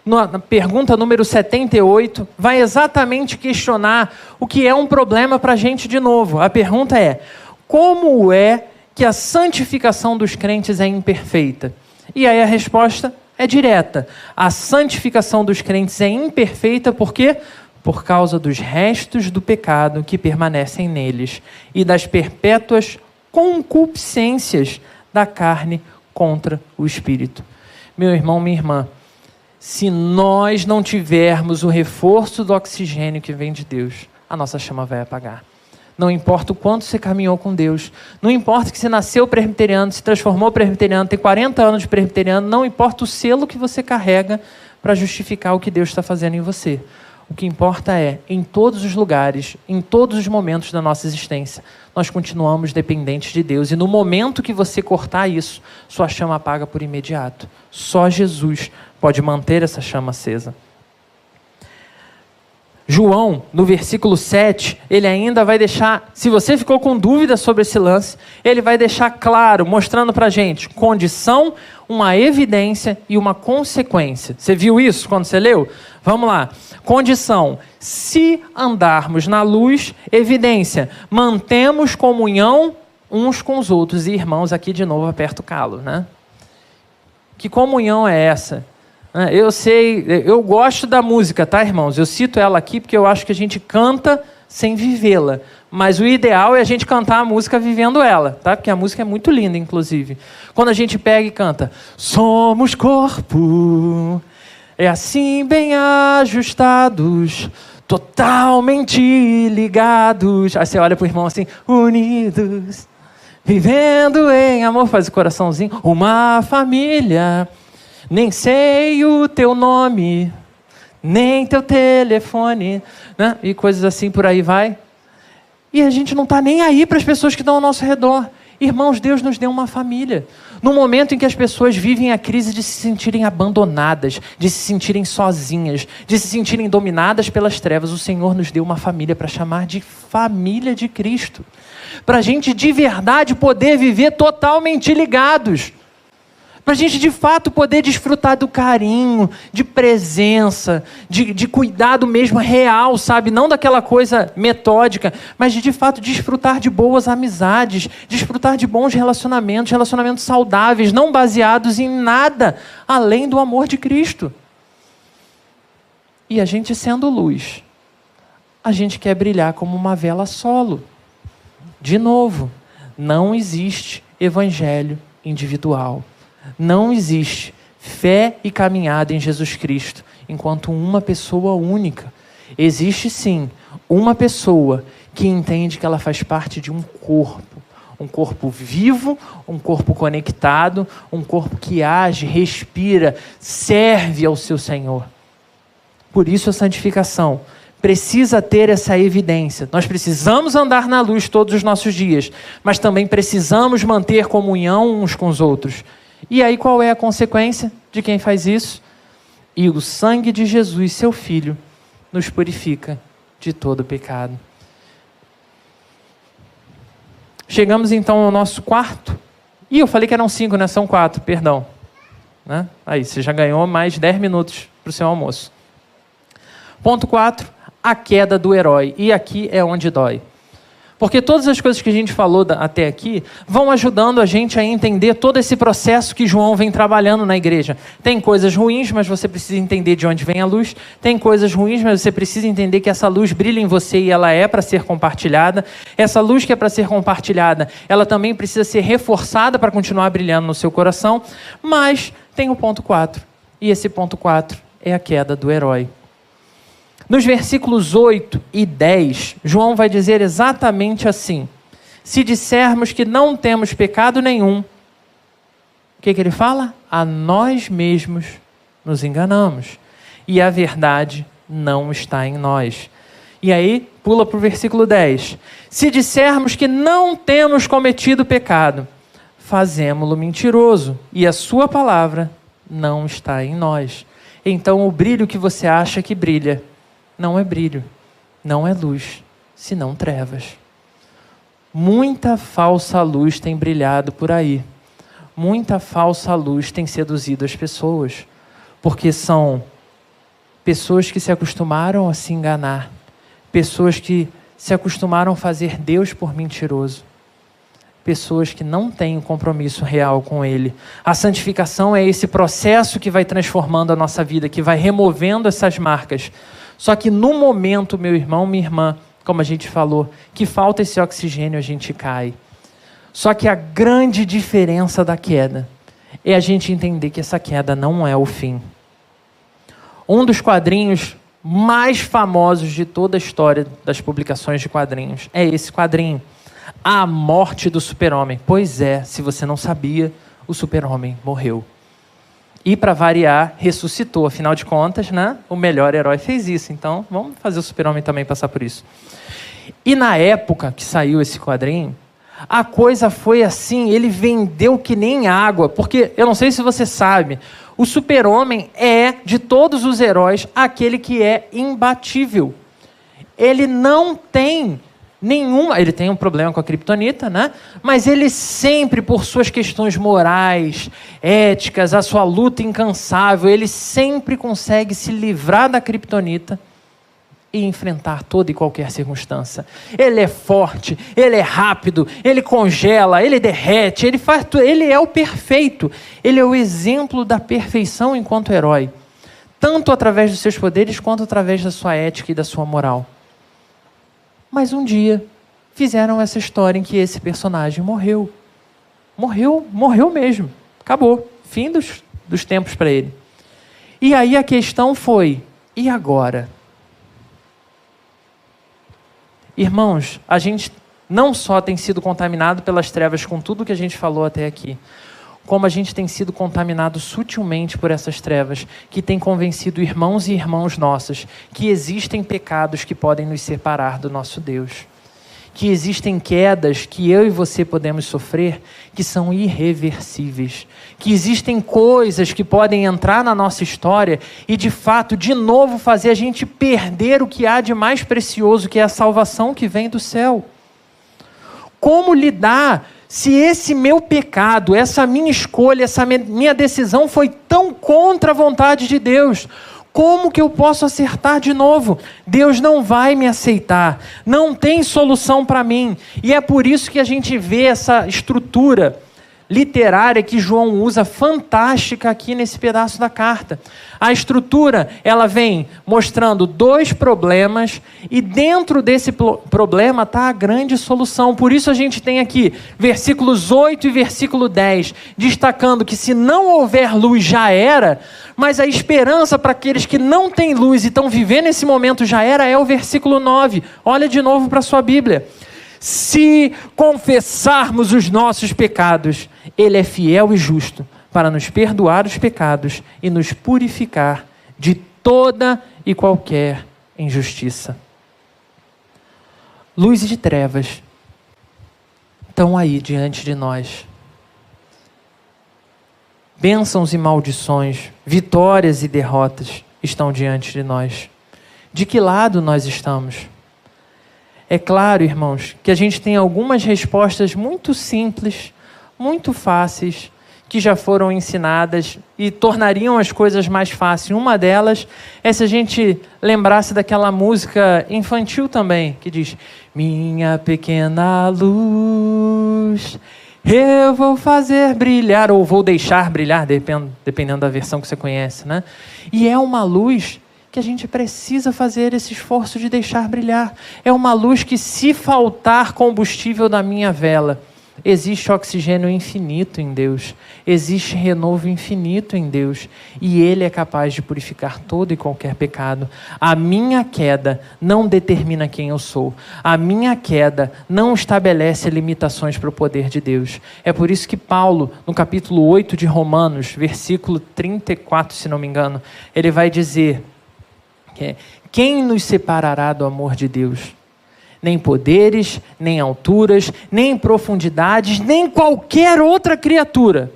S1: na pergunta número 78, vai exatamente questionar o que é um problema para a gente de novo. A pergunta é: como é que a santificação dos crentes é imperfeita? E aí a resposta é direta. A santificação dos crentes é imperfeita por quê? Por causa dos restos do pecado que permanecem neles e das perpétuas concupiscências da carne contra o Espírito. Meu irmão, minha irmã, se nós não tivermos o reforço do oxigênio que vem de Deus, a nossa chama vai apagar. Não importa o quanto você caminhou com Deus, não importa que você nasceu presbiteriano, se transformou presbiteriano, tem 40 anos de presbiteriano, não importa o selo que você carrega para justificar o que Deus está fazendo em você. O que importa é, em todos os lugares, em todos os momentos da nossa existência, nós continuamos dependentes de Deus. E no momento que você cortar isso, sua chama apaga por imediato. Só Jesus pode manter essa chama acesa. João, no versículo 7, ele ainda vai deixar, se você ficou com dúvida sobre esse lance, ele vai deixar claro, mostrando para a gente, condição, uma evidência e uma consequência. Você viu isso quando você leu? Vamos lá. Condição, se andarmos na luz, evidência, mantemos comunhão uns com os outros. E irmãos, aqui de novo aperta o calo, né? Que comunhão é essa? Eu sei, eu gosto da música, tá, irmãos? Eu cito ela aqui porque eu acho que a gente canta sem vivê-la. Mas o ideal é a gente cantar a música vivendo ela, tá? Porque a música é muito linda, inclusive. Quando a gente pega e canta, somos corpo, é assim bem ajustados, totalmente ligados. Aí você olha pro irmão assim, unidos, vivendo em amor, faz o coraçãozinho, uma família. Nem sei o teu nome, nem teu telefone, né? E coisas assim por aí vai. E a gente não está nem aí para as pessoas que estão ao nosso redor. Irmãos, Deus nos deu uma família. No momento em que as pessoas vivem a crise de se sentirem abandonadas, de se sentirem sozinhas, de se sentirem dominadas pelas trevas, o Senhor nos deu uma família para chamar de família de Cristo. Para a gente de verdade poder viver totalmente ligados. Para a gente de fato poder desfrutar do carinho, de presença, de cuidado mesmo real, sabe? Não daquela coisa metódica, mas de fato desfrutar de boas amizades, desfrutar de bons relacionamentos, relacionamentos saudáveis, não baseados em nada além do amor de Cristo. E a gente sendo luz, a gente quer brilhar como uma vela solo. De novo, não existe evangelho individual. Não existe fé e caminhada em Jesus Cristo enquanto uma pessoa única. Existe sim uma pessoa que entende que ela faz parte de um corpo vivo, um corpo conectado, um corpo que age, respira, serve ao seu Senhor. Por isso a santificação precisa ter essa evidência. Nós precisamos andar na luz todos os nossos dias, mas também precisamos manter comunhão uns com os outros. E aí qual é a consequência de quem faz isso? E o sangue de Jesus, seu Filho, nos purifica de todo pecado. Chegamos então ao nosso quarto. E eu falei que eram 5, né? São 4, perdão. Né? Aí, você já ganhou mais 10 minutos para o seu almoço. Ponto 4, a queda do herói. E aqui é onde dói. Porque todas as coisas que a gente falou até aqui vão ajudando a gente a entender todo esse processo que João vem trabalhando na igreja. Tem coisas ruins, mas você precisa entender de onde vem a luz. Tem coisas ruins, mas você precisa entender que essa luz brilha em você e ela é para ser compartilhada. Essa luz que é para ser compartilhada, ela também precisa ser reforçada para continuar brilhando no seu coração. Mas tem o ponto 4. E esse ponto 4 é a queda do herói. Nos versículos 8 e 10, João vai dizer exatamente assim: se dissermos que não temos pecado nenhum, o que ele fala? A nós mesmos nos enganamos, e a verdade não está em nós. E aí, pula para o versículo 10. Se dissermos que não temos cometido pecado, fazemo-lo mentiroso, e a sua palavra não está em nós. Então o brilho que você acha que brilha, não é brilho, não é luz, senão trevas. Muita falsa luz tem brilhado por aí. Muita falsa luz tem seduzido as pessoas. Porque são pessoas que se acostumaram a se enganar. Pessoas que se acostumaram a fazer Deus por mentiroso. Pessoas que não têm um compromisso real com Ele. A santificação é esse processo que vai transformando a nossa vida, que vai removendo essas marcas. Só que no momento, meu irmão, minha irmã, como a gente falou, que falta esse oxigênio, a gente cai. Só que a grande diferença da queda é a gente entender que essa queda não é o fim. Um dos quadrinhos mais famosos de toda a história das publicações de quadrinhos é esse quadrinho, A Morte do Super-Homem. Pois é, se você não sabia, o Super-Homem morreu. E, para variar, ressuscitou. Afinal de contas, né? O melhor herói fez isso. Então, vamos fazer o Super-Homem também passar por isso. E na época que saiu esse quadrinho, a coisa foi assim, ele vendeu que nem água. Porque, eu não sei se você sabe, o Super-Homem é, de todos os heróis, aquele que é imbatível. Ele não tem nenhuma... Ele tem um problema com a Kryptonita, né? Mas ele sempre, por suas questões morais, éticas, a sua luta incansável, ele sempre consegue se livrar da Kryptonita e enfrentar toda e qualquer circunstância. Ele é forte, ele é rápido, ele congela, ele derrete, ele faz tudo. Ele é o perfeito. Ele é o exemplo da perfeição enquanto herói. Tanto através dos seus poderes, quanto através da sua ética e da sua moral. Mas um dia fizeram essa história em que esse personagem morreu. Morreu mesmo. Acabou. Fim dos tempos para ele. E aí a questão foi, e agora? Irmãos, a gente não só tem sido contaminado pelas trevas com tudo que a gente falou até aqui, como a gente tem sido contaminado sutilmente por essas trevas, que tem convencido irmãos e irmãs nossos que existem pecados que podem nos separar do nosso Deus. que existem quedas que eu e você podemos sofrer que são irreversíveis, que existem coisas que podem entrar na nossa história e de fato, de novo, fazer a gente perder o que há de mais precioso, que é a salvação que vem do céu. Como lidar se esse meu pecado, essa minha escolha, essa minha decisão foi tão contra a vontade de Deus? Como que eu posso acertar de novo? Deus não vai me aceitar, não tem solução para mim. E é por isso que a gente vê essa estrutura literária que João usa, fantástica aqui nesse pedaço da carta. A estrutura, ela vem mostrando dois problemas e dentro desse problema está a grande solução. Por isso a gente tem aqui versículos 8 e versículo 10, destacando que se não houver luz já era, mas a esperança para aqueles que não têm luz e estão vivendo esse momento já era, é o versículo 9. Olha de novo para a sua Bíblia. Se confessarmos os nossos pecados, Ele é fiel e justo para nos perdoar os pecados e nos purificar de toda e qualquer injustiça. Luz e trevas estão aí diante de nós. Bênçãos e maldições, vitórias e derrotas estão diante de nós. De que lado nós estamos? É claro, irmãos, que a gente tem algumas respostas muito simples, muito fáceis, que já foram ensinadas e tornariam as coisas mais fáceis. Uma delas é se a gente lembrasse daquela música infantil também, que diz: minha pequena luz, eu vou fazer brilhar, ou vou deixar brilhar, dependendo da versão que você conhece, né? E é uma luz que a gente precisa fazer esse esforço de deixar brilhar. É uma luz que, se faltar combustível na minha vela, existe oxigênio infinito em Deus, existe renovo infinito em Deus, e Ele é capaz de purificar todo e qualquer pecado. A minha queda não determina quem eu sou. A minha queda não estabelece limitações para o poder de Deus. É por isso que Paulo, no capítulo 8 de Romanos, versículo 34, se não me engano, ele vai dizer: quem nos separará do amor de Deus? Nem poderes, nem alturas, nem profundidades, nem qualquer outra criatura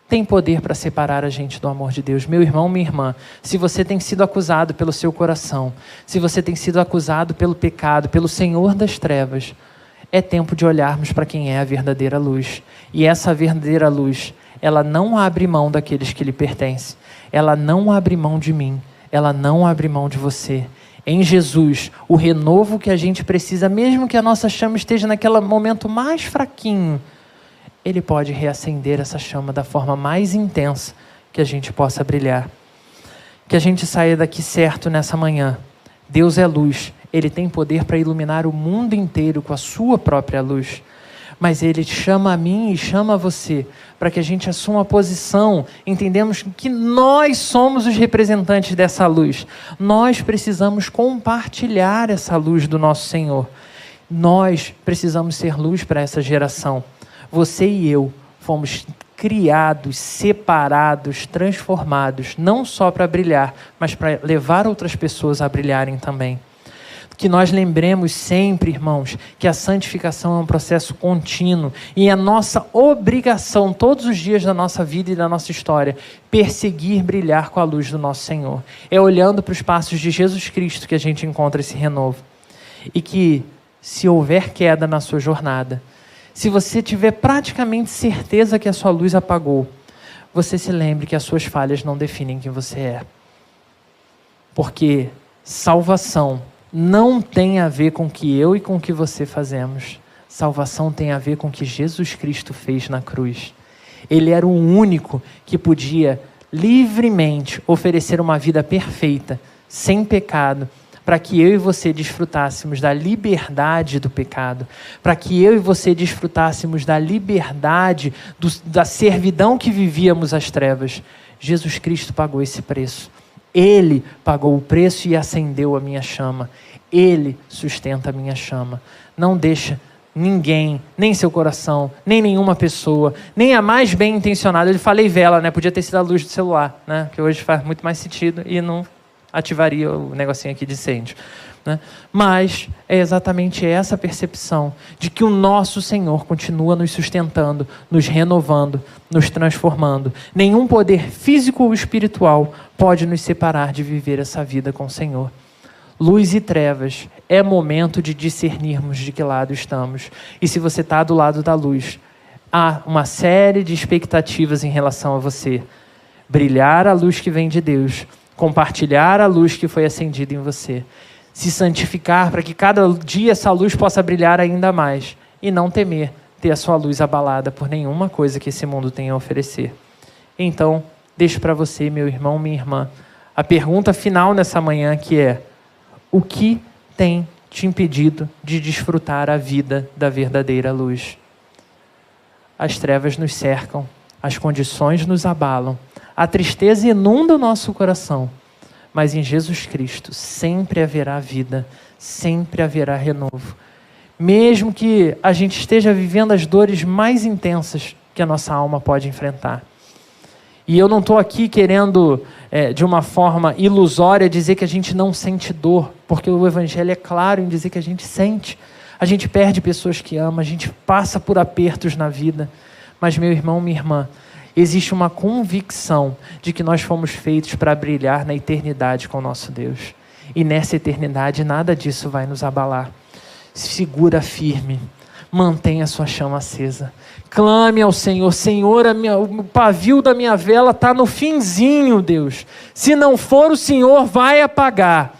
S1: tem poder para separar a gente do amor de Deus. Meu irmão, minha irmã, se você tem sido acusado pelo seu coração, se você tem sido acusado pelo pecado, pelo Senhor das trevas, é tempo de olharmos para quem é a verdadeira luz. E essa verdadeira luz, ela não abre mão daqueles que lhe pertencem. Ela não abre mão de mim. Ela não abre mão de você. Em Jesus, o renovo que a gente precisa, mesmo que a nossa chama esteja naquele momento mais fraquinho, Ele pode reacender essa chama da forma mais intensa que a gente possa brilhar. Que a gente saia daqui certo nessa manhã. Deus é luz. Ele tem poder para iluminar o mundo inteiro com a sua própria luz. Mas Ele chama a mim e chama a você para que a gente assuma a posição. Entendemos que nós somos os representantes dessa luz. Nós precisamos compartilhar essa luz do nosso Senhor. Nós precisamos ser luz para essa geração. Você e eu fomos criados, separados, transformados, não só para brilhar, mas para levar outras pessoas a brilharem também. Que nós lembremos sempre, irmãos, que a santificação é um processo contínuo e é nossa obrigação, todos os dias da nossa vida e da nossa história, perseguir brilhar com a luz do nosso Senhor. É olhando para os passos de Jesus Cristo que a gente encontra esse renovo. E que, se houver queda na sua jornada, se você tiver praticamente certeza que a sua luz apagou, você se lembre que as suas falhas não definem quem você é. Porque salvação não tem a ver com o que eu e com o que você fazemos. Salvação tem a ver com o que Jesus Cristo fez na cruz. Ele era o único que podia livremente oferecer uma vida perfeita, sem pecado, para que eu e você desfrutássemos da liberdade do pecado, para que eu e você desfrutássemos da liberdade da servidão que vivíamos às trevas. Jesus Cristo pagou esse preço. Ele pagou o preço e acendeu a minha chama. Ele sustenta a minha chama. Não deixa ninguém, nem seu coração, nem nenhuma pessoa, nem a mais bem intencionada. Eu falei vela, né? Podia ter sido a luz do celular, né? Que hoje faz muito mais sentido e não ativaria o negocinho aqui de incêndio. né? Mas é exatamente essa percepção de que o nosso Senhor continua nos sustentando, nos renovando, nos transformando. Nenhum poder físico ou espiritual pode nos separar de viver essa vida com o Senhor. Luz e trevas, é momento de discernirmos de que lado estamos. E se você está do lado da luz, há uma série de expectativas em relação a você. Brilhar a luz que vem de Deus, compartilhar a luz que foi acendida em você, se santificar para que cada dia essa luz possa brilhar ainda mais e não temer ter a sua luz abalada por nenhuma coisa que esse mundo tenha a oferecer. Então, deixo para você, meu irmão, minha irmã, a pergunta final nessa manhã, que é: o que tem te impedido de desfrutar a vida da verdadeira luz? As trevas nos cercam, as condições nos abalam, a tristeza inunda o nosso coração, mas em Jesus Cristo sempre haverá vida, sempre haverá renovo. Mesmo que a gente esteja vivendo as dores mais intensas que a nossa alma pode enfrentar. E eu não estou aqui querendo, de uma forma ilusória, dizer que a gente não sente dor, porque o Evangelho é claro em dizer que a gente sente. A gente perde pessoas que ama, a gente passa por apertos na vida. Mas, meu irmão, minha irmã, existe uma convicção de que nós fomos feitos para brilhar na eternidade com o nosso Deus. E nessa eternidade nada disso vai nos abalar. Segura firme, mantenha a sua chama acesa. Clame ao Senhor: Senhor, o pavio da minha vela está no finzinho, Deus. Se não for, o Senhor vai apagar.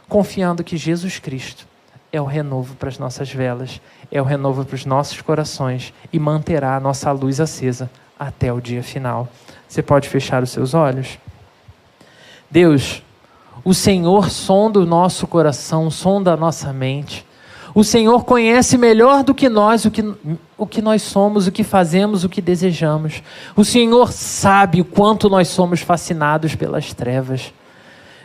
S1: Confiando que Jesus Cristo é o renovo para as nossas velas, é o renovo para os nossos corações e manterá a nossa luz acesa até o dia final. Você pode fechar os seus olhos? Deus, o Senhor sonda o nosso coração, sonda a nossa mente. O Senhor conhece melhor do que nós o que nós somos, o que fazemos, o que desejamos. O Senhor sabe o quanto nós somos fascinados pelas trevas.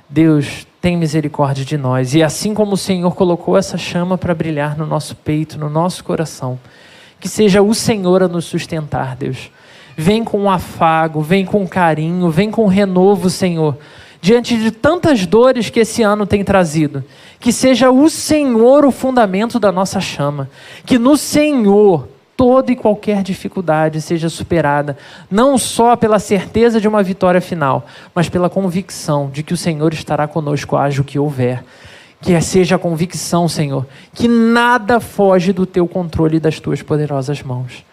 S1: Deus, tem misericórdia de nós. E assim como o Senhor colocou essa chama para brilhar no nosso peito, no nosso coração, que seja o Senhor a nos sustentar, Deus. Vem com um afago, vem com carinho, vem com renovo, Senhor. Diante de tantas dores que esse ano tem trazido, que seja o Senhor o fundamento da nossa chama. Que no Senhor toda e qualquer dificuldade seja superada, não só pela certeza de uma vitória final, mas pela convicção de que o Senhor estará conosco, haja o que houver. Que seja a convicção, Senhor, que nada foge do teu controle e das tuas poderosas mãos.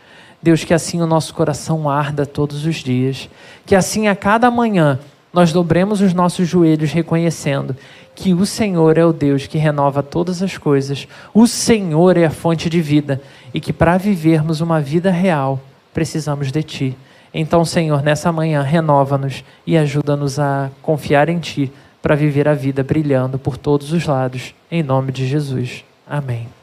S1: Deus, que assim o nosso coração arda todos os dias, que assim a cada manhã nós dobremos os nossos joelhos reconhecendo que o Senhor é o Deus que renova todas as coisas, o Senhor é a fonte de vida e que para vivermos uma vida real precisamos de Ti. Então, Senhor, nessa manhã renova-nos e ajuda-nos a confiar em Ti para viver a vida brilhando por todos os lados, em nome de Jesus. Amém.